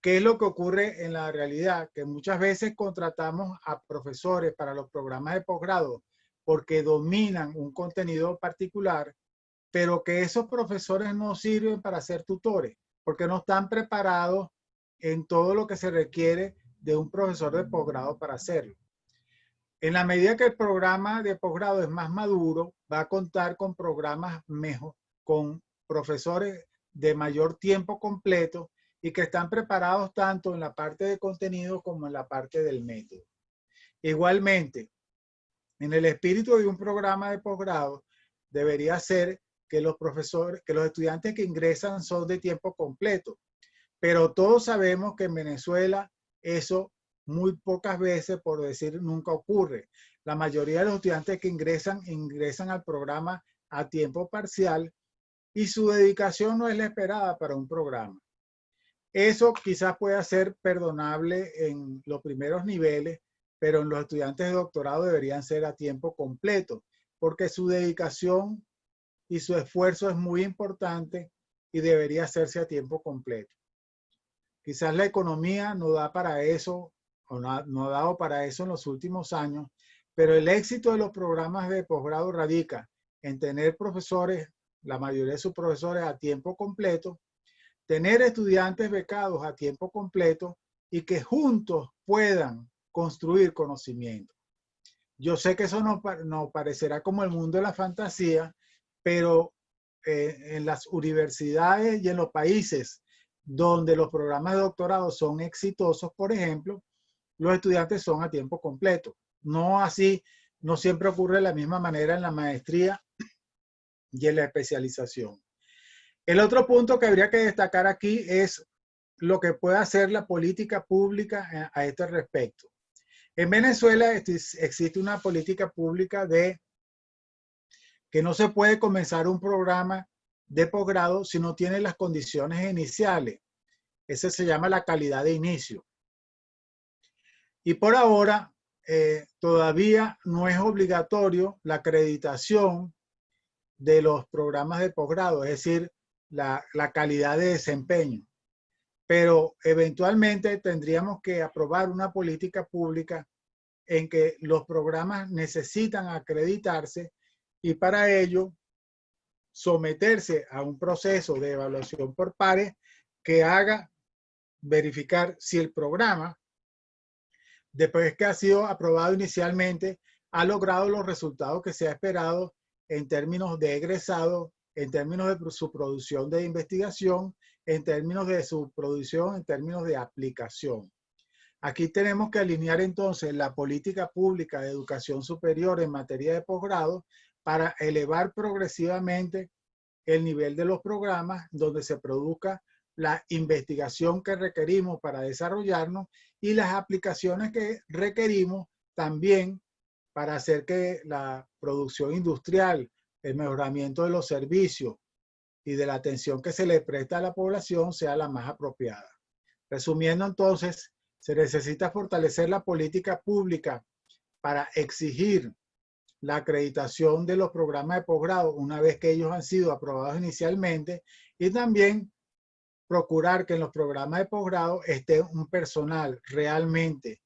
¿Qué es lo que ocurre en la realidad? Que muchas veces contratamos a profesores para los programas de posgrado porque dominan un contenido particular, pero que esos profesores no sirven para ser tutores, porque no están preparados en todo lo que se requiere de un profesor de posgrado para hacerlo. En la medida que el programa de posgrado es más maduro, va a contar con programas mejor, con profesores de mayor tiempo completo y que están preparados tanto en la parte de contenido como en la parte del método. Igualmente, en el espíritu de un programa de posgrado, debería ser que los profesores, que los estudiantes que ingresan son de tiempo completo. Pero todos sabemos que en Venezuela eso muy pocas veces, por decir nunca, ocurre. La mayoría de los estudiantes que ingresan al programa a tiempo parcial y su dedicación no es la esperada para un programa. Eso quizás pueda ser perdonable en los primeros niveles, pero en los estudiantes de doctorado deberían ser a tiempo completo, porque su dedicación y su esfuerzo es muy importante y debería hacerse a tiempo completo. Quizás la economía no da para eso, o no ha dado para eso en los últimos años, pero el éxito de los programas de posgrado radica en tener profesores, la mayoría de sus profesores a tiempo completo, tener estudiantes becados a tiempo completo y que juntos puedan construir conocimiento. Yo sé que eso no parecerá como el mundo de la fantasía, pero en las universidades y en los países donde los programas de doctorado son exitosos, por ejemplo, los estudiantes son a tiempo completo. No así, no siempre ocurre de la misma manera en la maestría y en la especialización. El otro punto que habría que destacar aquí es lo que puede hacer la política pública a este respecto. En Venezuela existe una política pública de que no se puede comenzar un programa de posgrado si no tiene las condiciones iniciales. Ese se llama la calidad de inicio. Y por ahora todavía no es obligatorio la acreditación de los programas de posgrado, es decir, la calidad de desempeño. Pero eventualmente tendríamos que aprobar una política pública en que los programas necesitan acreditarse y para ello someterse a un proceso de evaluación por pares que haga verificar si el programa, después que ha sido aprobado inicialmente, ha logrado los resultados que se ha esperado en términos de egresado, en términos de su producción de investigación, en términos de su producción, en términos de aplicación. Aquí tenemos que alinear entonces la política pública de educación superior en materia de posgrado para elevar progresivamente el nivel de los programas donde se produzca la investigación que requerimos para desarrollarnos y las aplicaciones que requerimos también para hacer que la producción industrial, el mejoramiento de los servicios y de la atención que se le presta a la población sea la más apropiada. Resumiendo entonces, se necesita fortalecer la política pública para exigir la acreditación de los programas de posgrado una vez que ellos han sido aprobados inicialmente y también procurar que en los programas de posgrado esté un personal realmente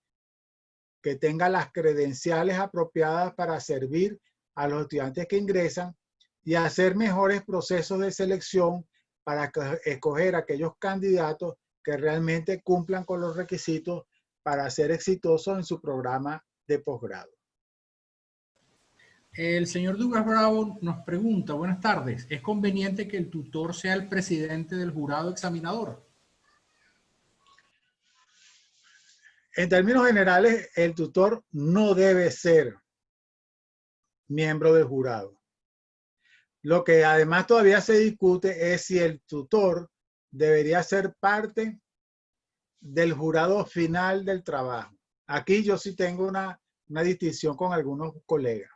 que tenga las credenciales apropiadas para servir a los estudiantes que ingresan y hacer mejores procesos de selección para escoger aquellos candidatos que realmente cumplan con los requisitos para ser exitosos en su programa de posgrado. El señor Douglas Bravo nos pregunta, buenas tardes, ¿es conveniente que el tutor sea el presidente del jurado examinador? En términos generales, el tutor no debe ser miembro del jurado. Lo que además todavía se discute es si el tutor debería ser parte del jurado final del trabajo. Aquí yo sí tengo una distinción con algunos colegas.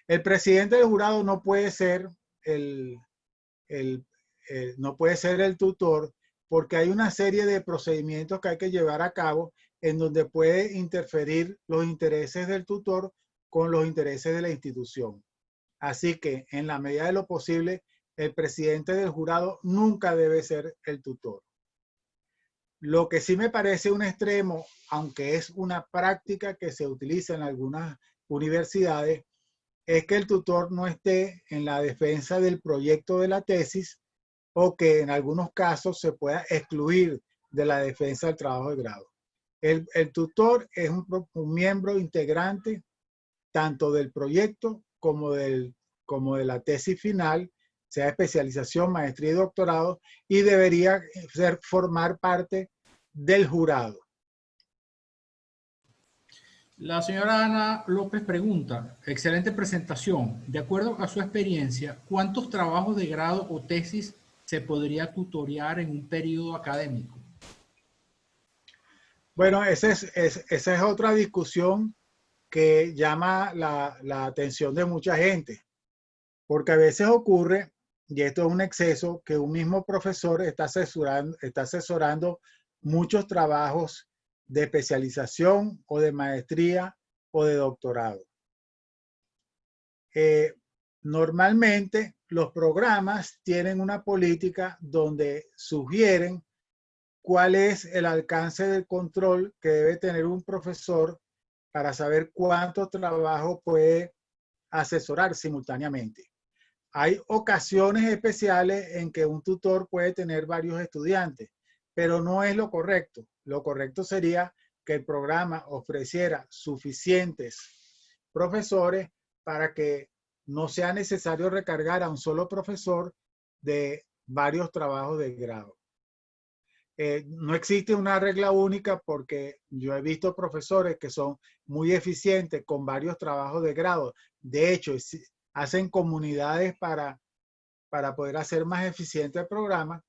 El presidente del jurado no puede ser no puede ser el tutor porque hay una serie de procedimientos que hay que llevar a cabo en donde puede interferir los intereses del tutor con los intereses de la institución. Así que en la medida de lo posible, el presidente del jurado nunca debe ser el tutor. Lo que sí me parece un extremo, aunque es una práctica que se utiliza en algunas universidades, es que el tutor no esté en la defensa del proyecto de la tesis o que en algunos casos se pueda excluir de la defensa del trabajo de grado. El tutor es un miembro integrante tanto del proyecto como de la tesis final, sea especialización, maestría y doctorado, y debería formar parte del jurado. La señora Ana López pregunta, excelente presentación. De acuerdo a su experiencia, ¿cuántos trabajos de grado o tesis se podría tutorear en un periodo académico? Bueno, esa es otra discusión que llama la atención de mucha gente, porque a veces ocurre, y esto es un exceso, que un mismo profesor está asesorando muchos trabajos de especialización o de maestría o de doctorado. Normalmente los programas tienen una política donde sugieren cuál es el alcance del control que debe tener un profesor para saber cuánto trabajo puede asesorar simultáneamente. Hay ocasiones especiales en que un tutor puede tener varios estudiantes, pero no es lo correcto. Lo correcto sería que el programa ofreciera suficientes profesores para que no sea necesario recargar a un solo profesor de varios trabajos de grado. No existe una regla única porque yo he visto profesores que son muy eficientes con varios trabajos de grado. De hecho, hacen comunidades para poder hacer más eficiente el programa.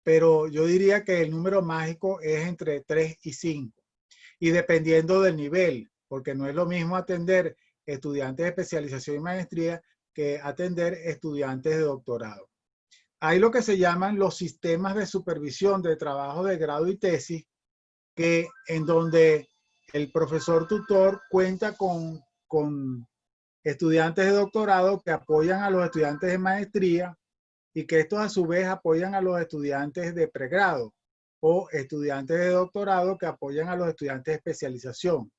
Pero yo diría que el número mágico es entre 3 y 5. Y dependiendo del nivel, porque no es lo mismo atender estudiantes de especialización y maestría que atender estudiantes de doctorado. Hay lo que se llaman los sistemas de supervisión de trabajo de grado y tesis, que en donde el profesor tutor cuenta con estudiantes de doctorado que apoyan a los estudiantes de maestría y que estos a su vez apoyan a los estudiantes de pregrado o estudiantes de doctorado que apoyan a los estudiantes de especialización.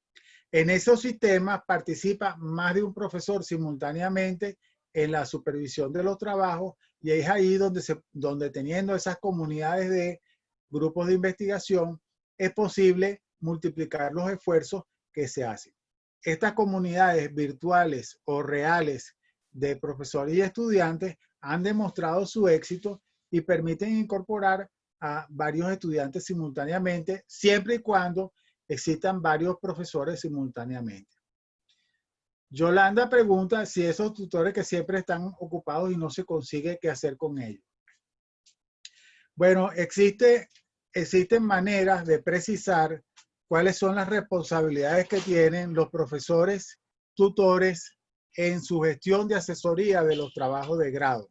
En esos sistemas participa más de un profesor simultáneamente en la supervisión de los trabajos y es ahí donde teniendo esas comunidades de grupos de investigación es posible multiplicar los esfuerzos que se hacen. Estas comunidades virtuales o reales de profesores y estudiantes han demostrado su éxito y permiten incorporar a varios estudiantes simultáneamente, siempre y cuando existan varios profesores simultáneamente. Yolanda pregunta si esos tutores que siempre están ocupados y no se consigue qué hacer con ellos. Bueno, existen maneras de precisar cuáles son las responsabilidades que tienen los profesores tutores en su gestión de asesoría de los trabajos de grado.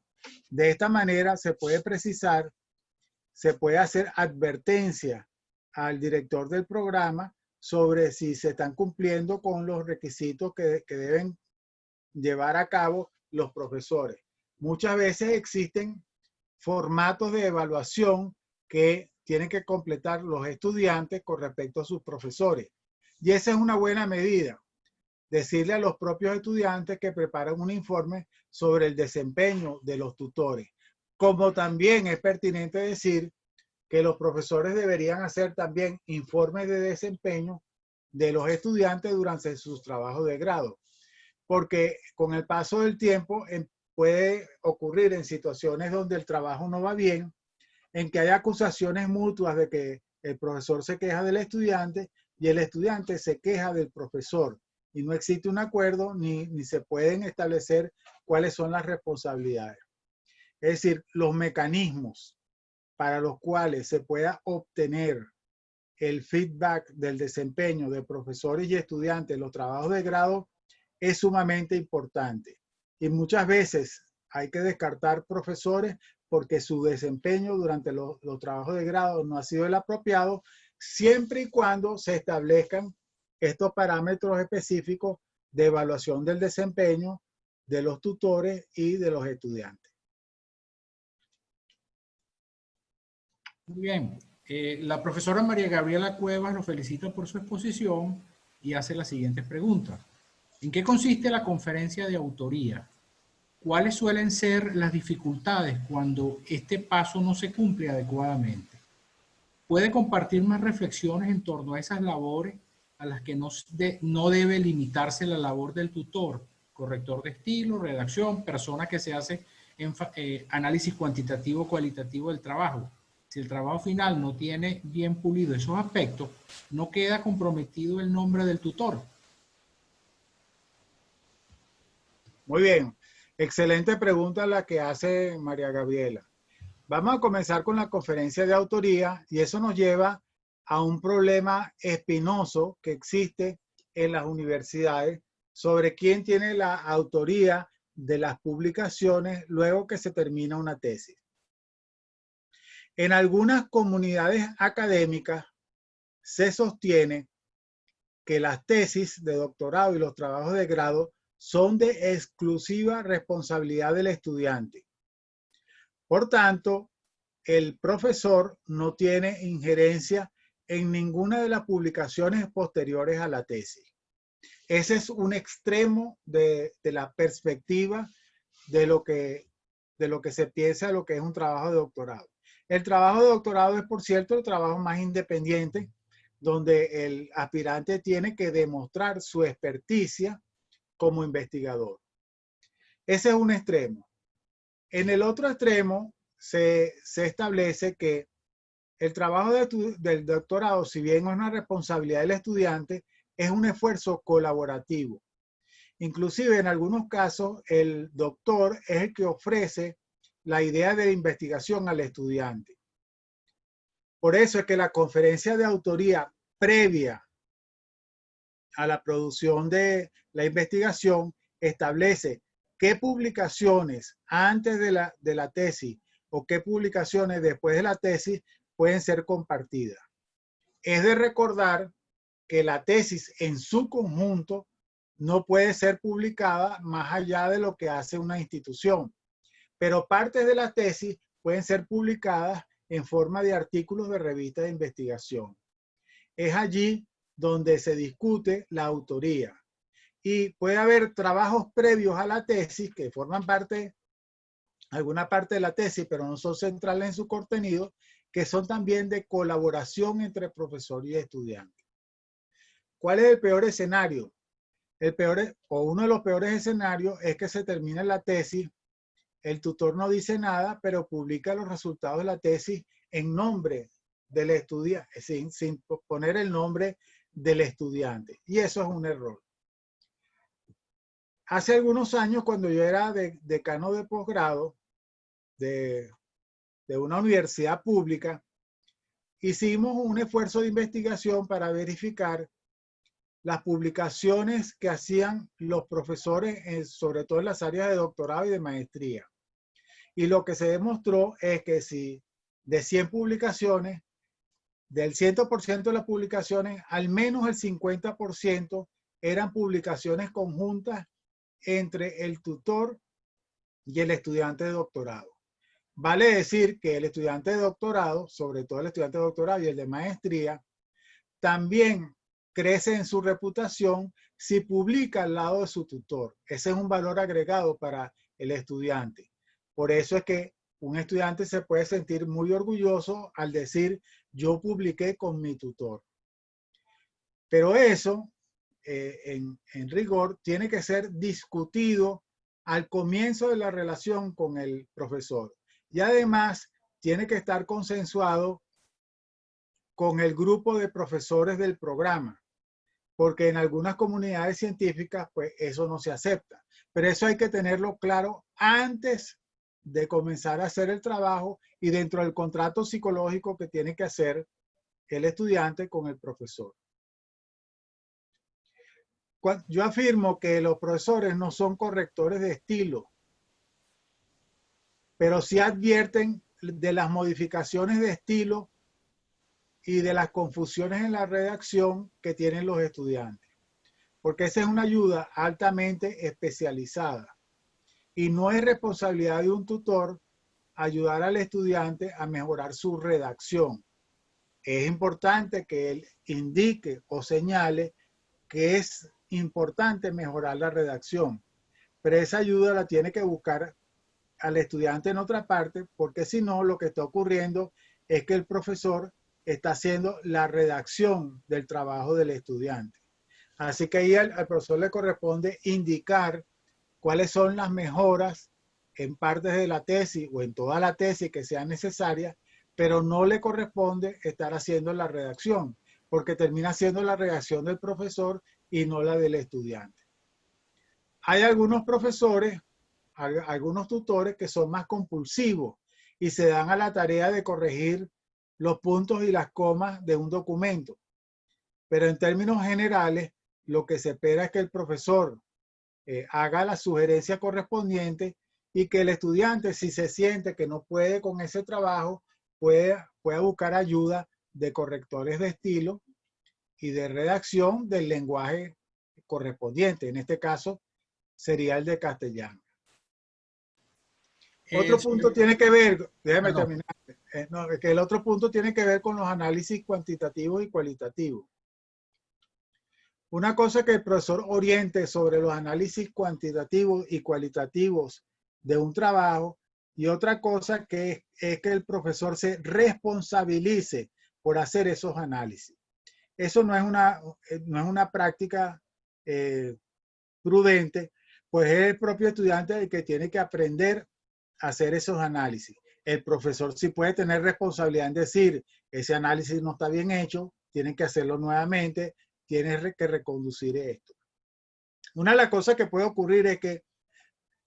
De esta manera se puede precisar, se puede hacer advertencia al director del programa sobre si se están cumpliendo con los requisitos que deben llevar a cabo los profesores. Muchas veces existen formatos de evaluación que tienen que completar los estudiantes con respecto a sus profesores. Y esa es una buena medida. Decirle a los propios estudiantes que preparen un informe sobre el desempeño de los tutores. Como también es pertinente decir que los profesores deberían hacer también informes de desempeño de los estudiantes durante sus trabajos de grado, porque con el paso del tiempo puede ocurrir en situaciones donde el trabajo no va bien, en que hay acusaciones mutuas de que el profesor se queja del estudiante y el estudiante se queja del profesor y no existe un acuerdo ni se pueden establecer cuáles son las responsabilidades. Es decir, los mecanismos para los cuales se pueda obtener el feedback del desempeño de profesores y estudiantes en los trabajos de grado es sumamente importante. Y muchas veces hay que descartar profesores porque su desempeño durante los trabajos de grado no ha sido el apropiado, siempre y cuando se establezcan estos parámetros específicos de evaluación del desempeño de los tutores y de los estudiantes. Muy bien. La profesora María Gabriela Cuevas lo felicita por su exposición y hace las siguientes preguntas. ¿En qué consiste la conferencia de autoría? ¿Cuáles suelen ser las dificultades cuando este paso no se cumple adecuadamente? ¿Puede compartir más reflexiones en torno a esas labores a las que no debe limitarse la labor del tutor, corrector de estilo, redacción, persona que se hace análisis cuantitativo cualitativo del trabajo? Si el trabajo final no tiene bien pulido esos aspectos, no queda comprometido el nombre del tutor. Muy bien, excelente pregunta la que hace María Gabriela. Vamos a comenzar con la conferencia de autoría y eso nos lleva a un problema espinoso que existe en las universidades sobre quién tiene la autoría de las publicaciones luego que se termina una tesis. En algunas comunidades académicas se sostiene que las tesis de doctorado y los trabajos de grado son de exclusiva responsabilidad del estudiante. Por tanto, el profesor no tiene injerencia en ninguna de las publicaciones posteriores a la tesis. Ese es un extremo de la perspectiva de lo que se piensa de lo que es un trabajo de doctorado. El trabajo de doctorado es, por cierto, el trabajo más independiente, donde el aspirante tiene que demostrar su experticia como investigador. Ese es un extremo. En el otro extremo se establece que el trabajo del doctorado, si bien es una responsabilidad del estudiante, es un esfuerzo colaborativo. Inclusive en algunos casos el doctor es el que ofrece la idea de investigación al estudiante. Por eso es que la conferencia de autoría previa a la producción de la investigación establece qué publicaciones antes de la tesis o qué publicaciones después de la tesis pueden ser compartidas. Es de recordar que la tesis en su conjunto no puede ser publicada más allá de lo que hace una institución, pero partes de la tesis pueden ser publicadas en forma de artículos de revistas de investigación. Es allí donde se discute la autoría. Y puede haber trabajos previos a la tesis que forman alguna parte de la tesis, pero no son centrales en su contenido, que son también de colaboración entre profesor y estudiante. ¿Cuál es el peor escenario? Uno de los peores escenarios es que se termine la tesis, el tutor no dice nada, pero publica los resultados de la tesis en nombre del estudiante, sin poner el nombre del estudiante. Y eso es un error. Hace algunos años, cuando yo era decano de posgrado de una universidad pública, hicimos un esfuerzo de investigación para verificar las publicaciones que hacían los profesores, sobre todo en las áreas de doctorado y de maestría. Y lo que se demostró es que si de 100 publicaciones, del 100% de las publicaciones, al menos el 50% eran publicaciones conjuntas entre el tutor y el estudiante de doctorado. Vale decir que el estudiante de doctorado, sobre todo el estudiante de doctorado y el de maestría, también crece en su reputación si publica al lado de su tutor. Ese es un valor agregado para el estudiante. Por eso es que un estudiante se puede sentir muy orgulloso al decir, yo publiqué con mi tutor. Pero eso, en rigor, tiene que ser discutido al comienzo de la relación con el profesor. Y además, tiene que estar consensuado con el grupo de profesores del programa, porque en algunas comunidades científicas, pues eso no se acepta. Pero eso hay que tenerlo claro antes de comenzar a hacer el trabajo y dentro del contrato psicológico que tiene que hacer el estudiante con el profesor. Yo afirmo que los profesores no son correctores de estilo, pero sí advierten de las modificaciones de estilo y de las confusiones en la redacción que tienen los estudiantes, porque esa es una ayuda altamente especializada y no es responsabilidad de un tutor ayudar al estudiante a mejorar su redacción. Es importante que él indique o señale que es importante mejorar la redacción, pero esa ayuda la tiene que buscar al estudiante en otra parte, porque si no, lo que está ocurriendo es que el profesor está haciendo la redacción del trabajo del estudiante. Así que ahí al profesor le corresponde indicar cuáles son las mejoras en partes de la tesis o en toda la tesis que sean necesarias, pero no le corresponde estar haciendo la redacción, porque termina siendo la redacción del profesor y no la del estudiante. Hay algunos profesores, algunos tutores que son más compulsivos y se dan a la tarea de corregir los puntos y las comas de un documento. Pero en términos generales, lo que se espera es que el profesor haga la sugerencia correspondiente y que el estudiante, si se siente que no puede con ese trabajo, pueda buscar ayuda de correctores de estilo y de redacción del lenguaje correspondiente. En este caso, sería el de castellano. Otro punto tiene que ver, déjame terminar, que el otro punto tiene que ver con los análisis cuantitativos y cualitativos. Una cosa que el profesor oriente sobre los análisis cuantitativos y cualitativos de un trabajo y otra cosa que es que el profesor se responsabilice por hacer esos análisis. Eso no es una práctica prudente, pues es el propio estudiante el que tiene que aprender a hacer esos análisis. El profesor sí puede tener responsabilidad en decir, ese análisis no está bien hecho, tienen que hacerlo nuevamente, tienes que reconducir esto. Una de las cosas que puede ocurrir es que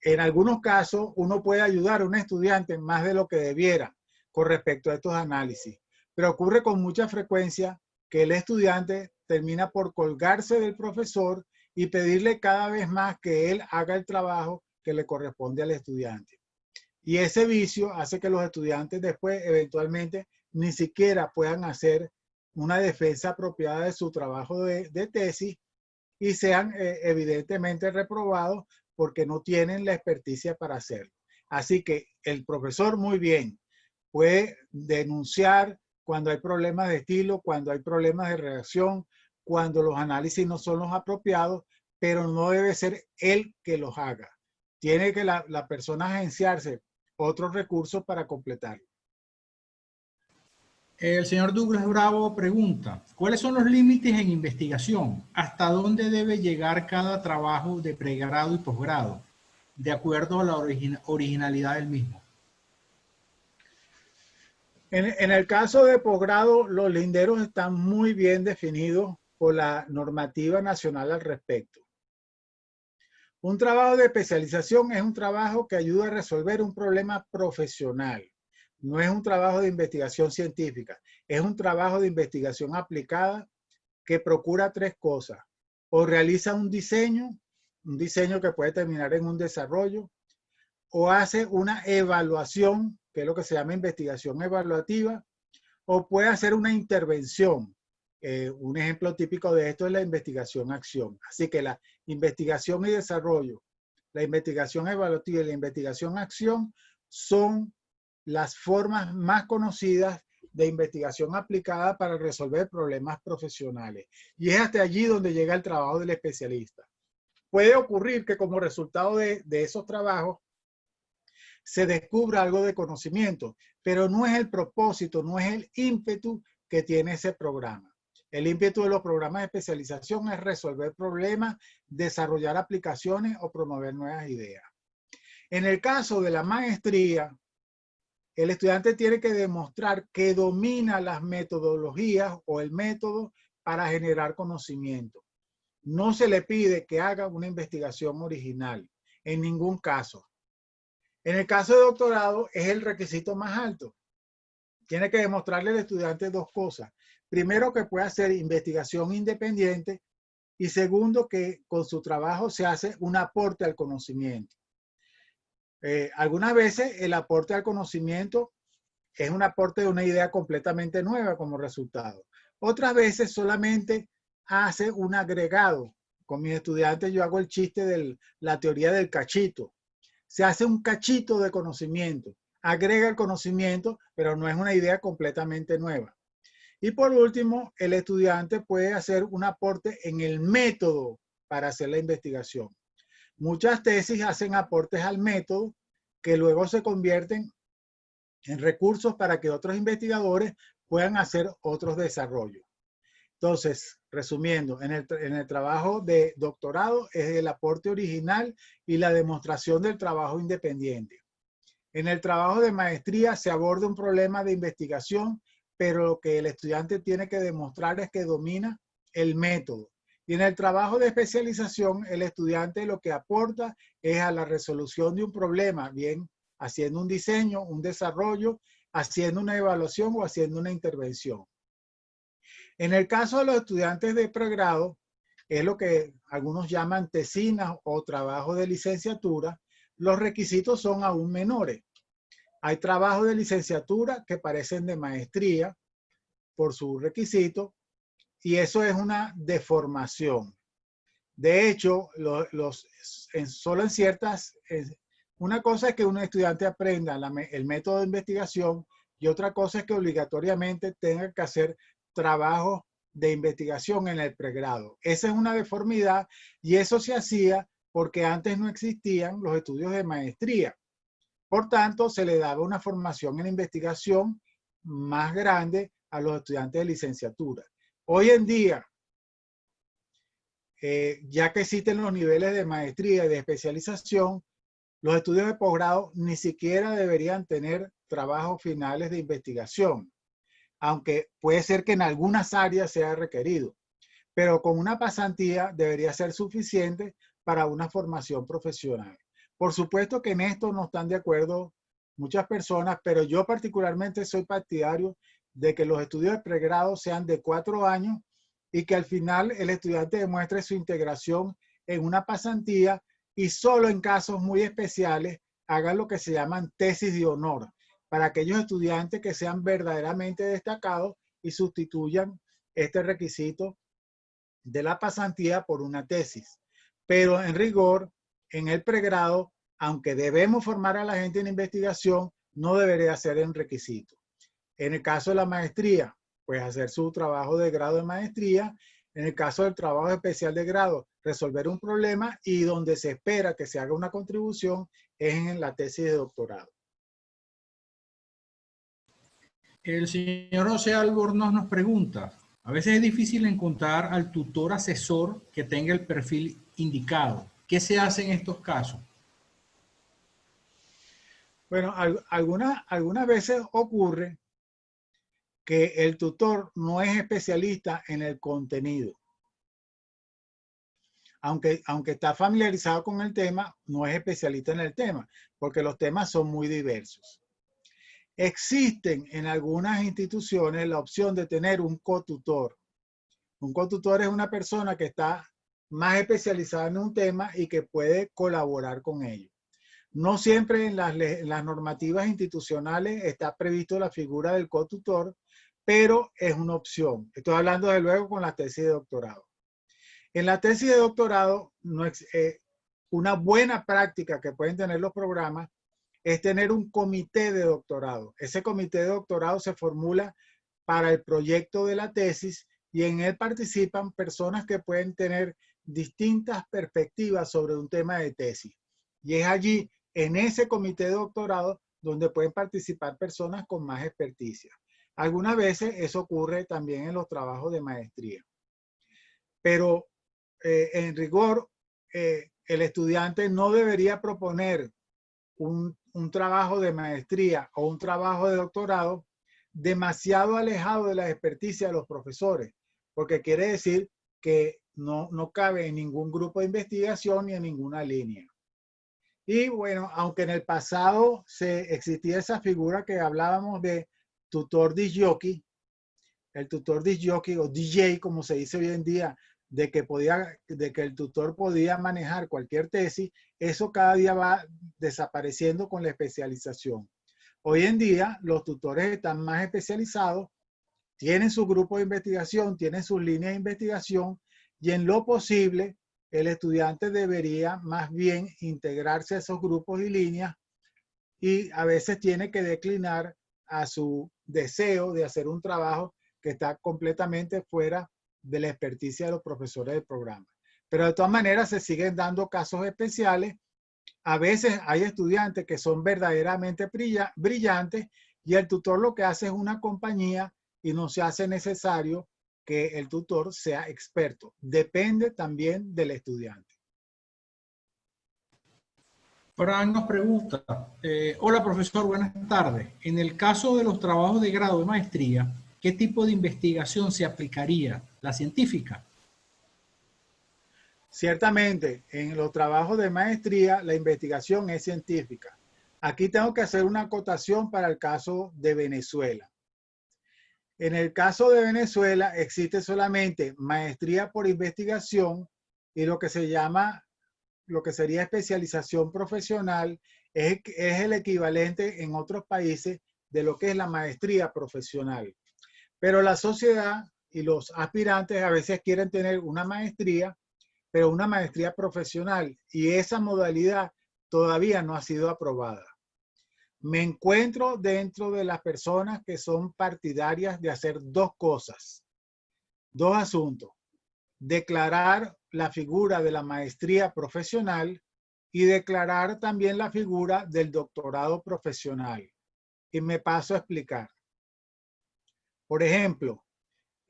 en algunos casos uno puede ayudar a un estudiante más de lo que debiera con respecto a estos análisis, pero ocurre con mucha frecuencia que el estudiante termina por colgarse del profesor y pedirle cada vez más que él haga el trabajo que le corresponde al estudiante. Y ese vicio hace que los estudiantes después eventualmente ni siquiera puedan hacer una defensa apropiada de su trabajo de tesis y sean evidentemente reprobados porque no tienen la experticia para hacerlo. Así que el profesor muy bien puede denunciar cuando hay problemas de estilo, cuando hay problemas de redacción, cuando los análisis no son los apropiados, pero no debe ser él que los haga. Tiene que la persona agenciarse otros recursos para completarlo. El señor Douglas Bravo pregunta, ¿cuáles son los límites en investigación? ¿Hasta dónde debe llegar cada trabajo de pregrado y posgrado, de acuerdo a la originalidad del mismo? En el caso de posgrado, los linderos están muy bien definidos por la normativa nacional al respecto. Un trabajo de especialización es un trabajo que ayuda a resolver un problema profesional. No es un trabajo de investigación científica, es un trabajo de investigación aplicada que procura tres cosas. O realiza un diseño que puede terminar en un desarrollo, o hace una evaluación, que es lo que se llama investigación evaluativa, o puede hacer una intervención. Un ejemplo típico de esto es la investigación-acción. Así que la investigación y desarrollo, la investigación evaluativa y la investigación-acción son las formas más conocidas de investigación aplicada para resolver problemas profesionales. Y es hasta allí donde llega el trabajo del especialista. Puede ocurrir que como resultado de esos trabajos se descubra algo de conocimiento, pero no es el propósito, no es el ímpetu que tiene ese programa. El ímpetu de los programas de especialización es resolver problemas, desarrollar aplicaciones o promover nuevas ideas. En el caso de la maestría, el estudiante tiene que demostrar que domina las metodologías o el método para generar conocimiento. No se le pide que haga una investigación original, en ningún caso. En el caso de doctorado es el requisito más alto. Tiene que demostrarle al estudiante dos cosas. Primero, que puede hacer investigación independiente y segundo, que con su trabajo se hace un aporte al conocimiento. Algunas veces el aporte al conocimiento es un aporte de una idea completamente nueva como resultado. Otras veces solamente hace un agregado. Con mis estudiantes yo hago el chiste de la teoría del cachito. Se hace un cachito de conocimiento. agrega el conocimiento, pero no es una idea completamente nueva. Y por último, el estudiante puede hacer un aporte en el método para hacer la investigación. Muchas tesis hacen aportes al método que luego se convierten en recursos para que otros investigadores puedan hacer otros desarrollos. Entonces, resumiendo, en el trabajo de doctorado es el aporte original y la demostración del trabajo independiente. En el trabajo de maestría se aborda un problema de investigación, pero lo que el estudiante tiene que demostrar es que domina el método. Y en el trabajo de especialización, el estudiante lo que aporta es a la resolución de un problema, bien haciendo un diseño, un desarrollo, haciendo una evaluación o haciendo una intervención. En el caso de los estudiantes de pregrado, es lo que algunos llaman tesinas o trabajo de licenciatura, los requisitos son aún menores. Hay trabajos de licenciatura que parecen de maestría por su requisito y eso es una deformación. De hecho, solo en ciertas, una cosa es que un estudiante aprenda el método de investigación y otra cosa es que obligatoriamente tenga que hacer trabajo de investigación en el pregrado. Esa es una deformidad y eso se hacía porque antes no existían los estudios de maestría. Por tanto, se le daba una formación en investigación más grande a los estudiantes de licenciatura. Hoy en día, ya que existen los niveles de maestría y de especialización, los estudios de posgrado ni siquiera deberían tener trabajos finales de investigación, aunque puede ser que en algunas áreas sea requerido, pero con una pasantía debería ser suficiente para una formación profesional. Por supuesto que en esto no están de acuerdo muchas personas, pero yo particularmente soy partidario de que los estudios de pregrado sean de 4 años y que al final el estudiante demuestre su integración en una pasantía y solo en casos muy especiales hagan lo que se llaman tesis de honor, para aquellos estudiantes que sean verdaderamente destacados y sustituyan este requisito de la pasantía por una tesis. Pero en rigor, en el pregrado, aunque debemos formar a la gente en investigación, no debería ser en requisito. En el caso de la maestría, pues hacer su trabajo de grado de maestría. En el caso del trabajo especial de grado, resolver un problema y donde se espera que se haga una contribución es en la tesis de doctorado. El señor José Albornoz nos pregunta, a veces es difícil encontrar al tutor asesor que tenga el perfil indicado. ¿Qué se hace en estos casos? Bueno, algunas veces ocurre que el tutor no es especialista en el contenido. Aunque está familiarizado con el tema, no es especialista en el tema, porque los temas son muy diversos. Existen en algunas instituciones la opción de tener un cotutor. Un cotutor es una persona que está más especializada en un tema y que puede colaborar con ello. No siempre en las normativas institucionales está previsto la figura del cotutor, pero es una opción. Estoy hablando de luego con la tesis de doctorado. En la tesis de doctorado, una buena práctica que pueden tener los programas es tener un comité de doctorado. Ese comité de doctorado se formula para el proyecto de la tesis y en él participan personas que pueden tener distintas perspectivas sobre un tema de tesis. Y es allí, en ese comité de doctorado, donde pueden participar personas con más experticia. Algunas veces eso ocurre también en los trabajos de maestría. Pero en rigor, el estudiante no debería proponer un trabajo de maestría o un trabajo de doctorado demasiado alejado de la experticia de los profesores, porque quiere decir que no cabe en ningún grupo de investigación ni en ninguna línea. Y bueno, aunque en el pasado existía esa figura que hablábamos de tutor disc jockey, el tutor disc jockey o DJ, como se dice hoy en día, de que el tutor podía manejar cualquier tesis, eso cada día va desapareciendo con la especialización. Hoy en día los tutores están más especializados, tienen su grupo de investigación, tienen sus líneas de investigación y en lo posible el estudiante debería más bien integrarse a esos grupos y líneas y a veces tiene que declinar a su deseo de hacer un trabajo que está completamente fuera de la experticia de los profesores del programa. Pero de todas maneras se siguen dando casos especiales. A veces hay estudiantes que son verdaderamente brillantes y el tutor lo que hace es una compañía y no se hace necesario que el tutor sea experto. Depende también del estudiante. Fran nos pregunta, hola profesor, buenas tardes. En el caso de los trabajos de grado de maestría, ¿qué tipo de investigación se aplicaría? ¿La científica? Ciertamente, en los trabajos de maestría, la investigación es científica. Aquí tengo que hacer una acotación para el caso de Venezuela. En el caso de Venezuela existe solamente maestría por investigación y lo que se llama, lo que sería especialización profesional es el equivalente en otros países de lo que es la maestría profesional. Pero la sociedad y los aspirantes a veces quieren tener una maestría, pero una maestría profesional, y esa modalidad todavía no ha sido aprobada. Me encuentro dentro de las personas que son partidarias de hacer dos cosas, dos asuntos: declarar la figura de la maestría profesional y declarar también la figura del doctorado profesional. Y me paso a explicar. Por ejemplo,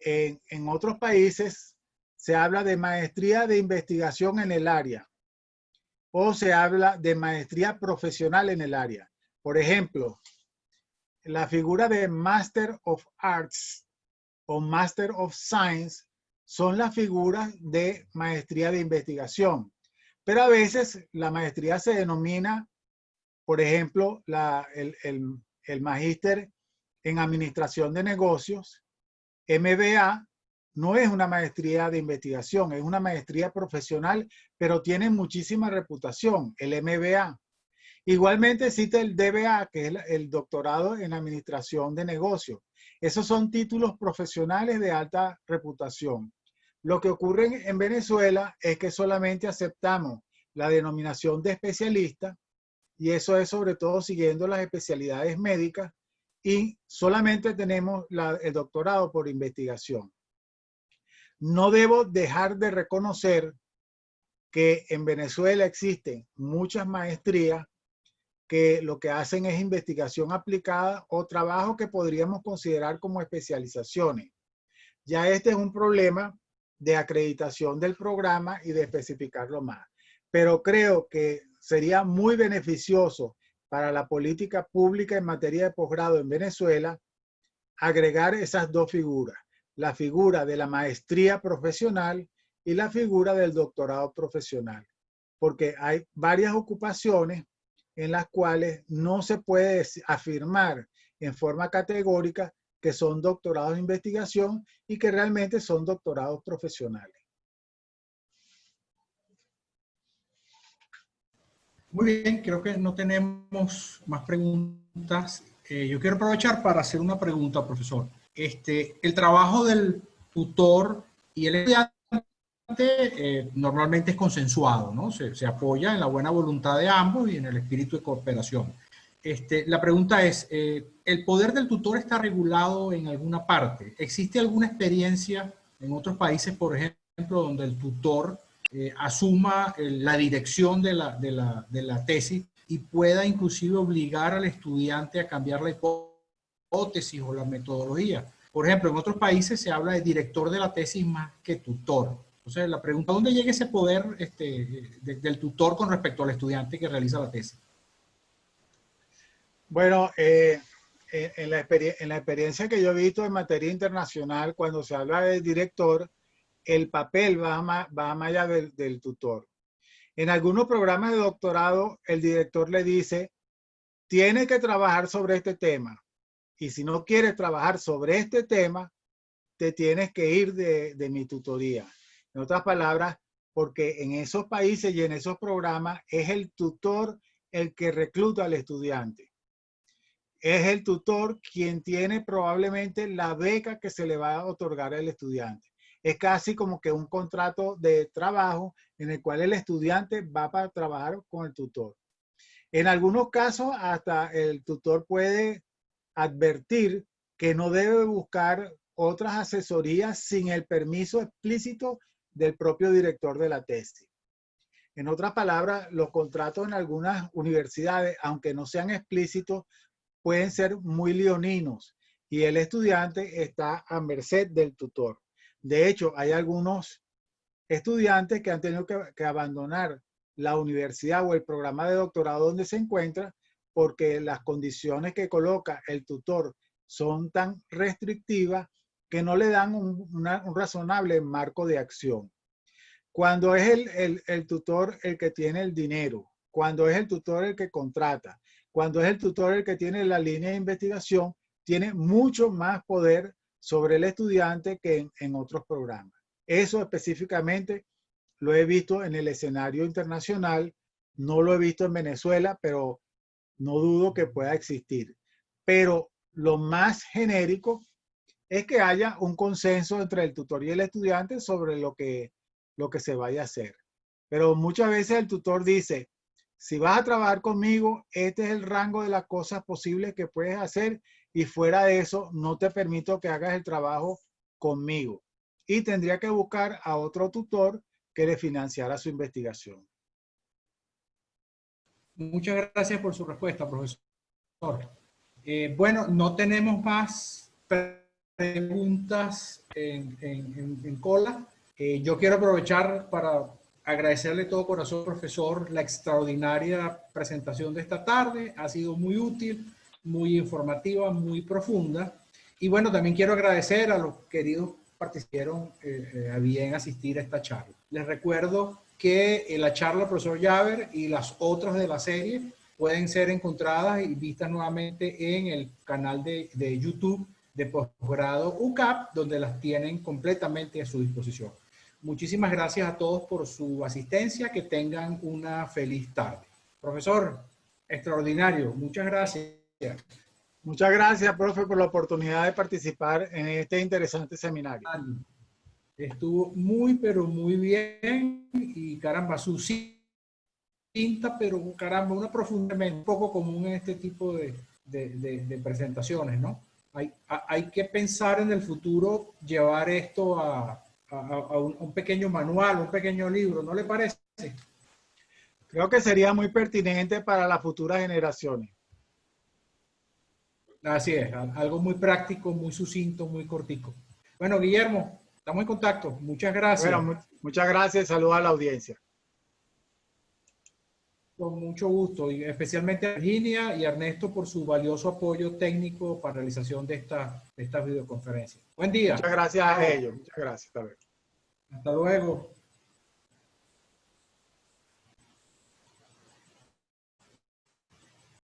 en otros países se habla de maestría de investigación en el área o se habla de maestría profesional en el área. Por ejemplo, la figura de Master of Arts o Master of Science son las figuras de maestría de investigación. Pero a veces la maestría se denomina, por ejemplo, el magíster en administración de negocios. MBA no es una maestría de investigación, es una maestría profesional, pero tiene muchísima reputación, el MBA. Igualmente existe el DBA, que es el doctorado en administración de negocios. Esos son títulos profesionales de alta reputación. Lo que ocurre en Venezuela es que solamente aceptamos la denominación de especialista, y eso es sobre todo siguiendo las especialidades médicas, y solamente tenemos el doctorado por investigación. No debo dejar de reconocer que en Venezuela existen muchas maestrías que lo que hacen es investigación aplicada o trabajo que podríamos considerar como especializaciones. Ya este es un problema de acreditación del programa y de especificarlo más. Pero creo que sería muy beneficioso para la política pública en materia de posgrado en Venezuela agregar esas dos figuras: la figura de la maestría profesional y la figura del doctorado profesional, porque hay varias ocupaciones en las cuales no se puede afirmar en forma categórica que son doctorados de investigación y que realmente son doctorados profesionales. Muy bien, creo que no tenemos más preguntas. Yo quiero aprovechar para hacer una pregunta, profesor. El trabajo del tutor y el estudiante normalmente es consensuado, ¿no? Se apoya en la buena voluntad de ambos y en el espíritu de cooperación. La pregunta es, ¿el poder del tutor está regulado en alguna parte? ¿Existe alguna experiencia en otros países, por ejemplo, donde el tutor asuma la dirección de la tesis y pueda inclusive obligar al estudiante a cambiar la hipótesis o la metodología? Por ejemplo, en otros países se habla de director de la tesis más que tutor. Entonces, la pregunta, ¿dónde llega ese poder del tutor con respecto al estudiante que realiza la tesis? Bueno, en la experiencia que yo he visto en materia internacional, cuando se habla de director, el papel va más allá del tutor. En algunos programas de doctorado, el director le dice, tiene que trabajar sobre este tema. Y si no quieres trabajar sobre este tema, te tienes que ir de mi tutoría. En otras palabras, porque en esos países y en esos programas es el tutor el que recluta al estudiante. Es el tutor quien tiene probablemente la beca que se le va a otorgar al estudiante. Es casi como que un contrato de trabajo en el cual el estudiante va para trabajar con el tutor. En algunos casos, hasta el tutor puede advertir que no debe buscar otras asesorías sin el permiso explícito del propio director de la tesis. En otras palabras, los contratos en algunas universidades, aunque no sean explícitos, pueden ser muy leoninos y el estudiante está a merced del tutor. De hecho, hay algunos estudiantes que han tenido que abandonar la universidad o el programa de doctorado donde se encuentra porque las condiciones que coloca el tutor son tan restrictivas que no le dan un razonable marco de acción. Cuando es el tutor el que tiene el dinero, cuando es el tutor el que contrata, cuando es el tutor el que tiene la línea de investigación, tiene mucho más poder sobre el estudiante que en otros programas. Eso específicamente lo he visto en el escenario internacional, no lo he visto en Venezuela, pero no dudo que pueda existir. Pero lo más genérico es que haya un consenso entre el tutor y el estudiante sobre lo que se vaya a hacer. Pero muchas veces el tutor dice, si vas a trabajar conmigo, este es el rango de las cosas posibles que puedes hacer y fuera de eso no te permito que hagas el trabajo conmigo. Y tendría que buscar a otro tutor que le financiara su investigación. Muchas gracias por su respuesta, profesor. Bueno, no tenemos más preguntas en cola. Yo quiero aprovechar para agradecerle de todo corazón, profesor, la extraordinaria presentación de esta tarde. Ha sido muy útil, muy informativa, muy profunda. Y bueno, también quiero agradecer a los queridos participaron a bien asistir a esta charla. Les recuerdo que la charla del profesor Jaber y las otras de la serie pueden ser encontradas y vistas nuevamente en el canal de YouTube de Posgrado UCAP, donde las tienen completamente a su disposición. Muchísimas gracias a todos por su asistencia. Que tengan una feliz tarde. Profesor, extraordinario. Muchas gracias. Muchas gracias, profe, por la oportunidad de participar en este interesante seminario. Estuvo muy, pero muy bien y caramba, sucinta, pero caramba, una profundamente un poco común en este tipo de presentaciones, ¿no? Hay que pensar en el futuro llevar esto a un pequeño manual, un pequeño libro, ¿no le parece? Creo que sería muy pertinente para las futuras generaciones. Así es, algo muy práctico, muy sucinto, muy cortico. Bueno, Guillermo, estamos en contacto. Muchas gracias. Bueno, muchas gracias. Saludos a la audiencia. Con mucho gusto, y especialmente a Virginia y a Ernesto por su valioso apoyo técnico para la realización de esta videoconferencia. Buen día. Muchas gracias a ellos. Muchas gracias. Hasta luego. Hasta luego.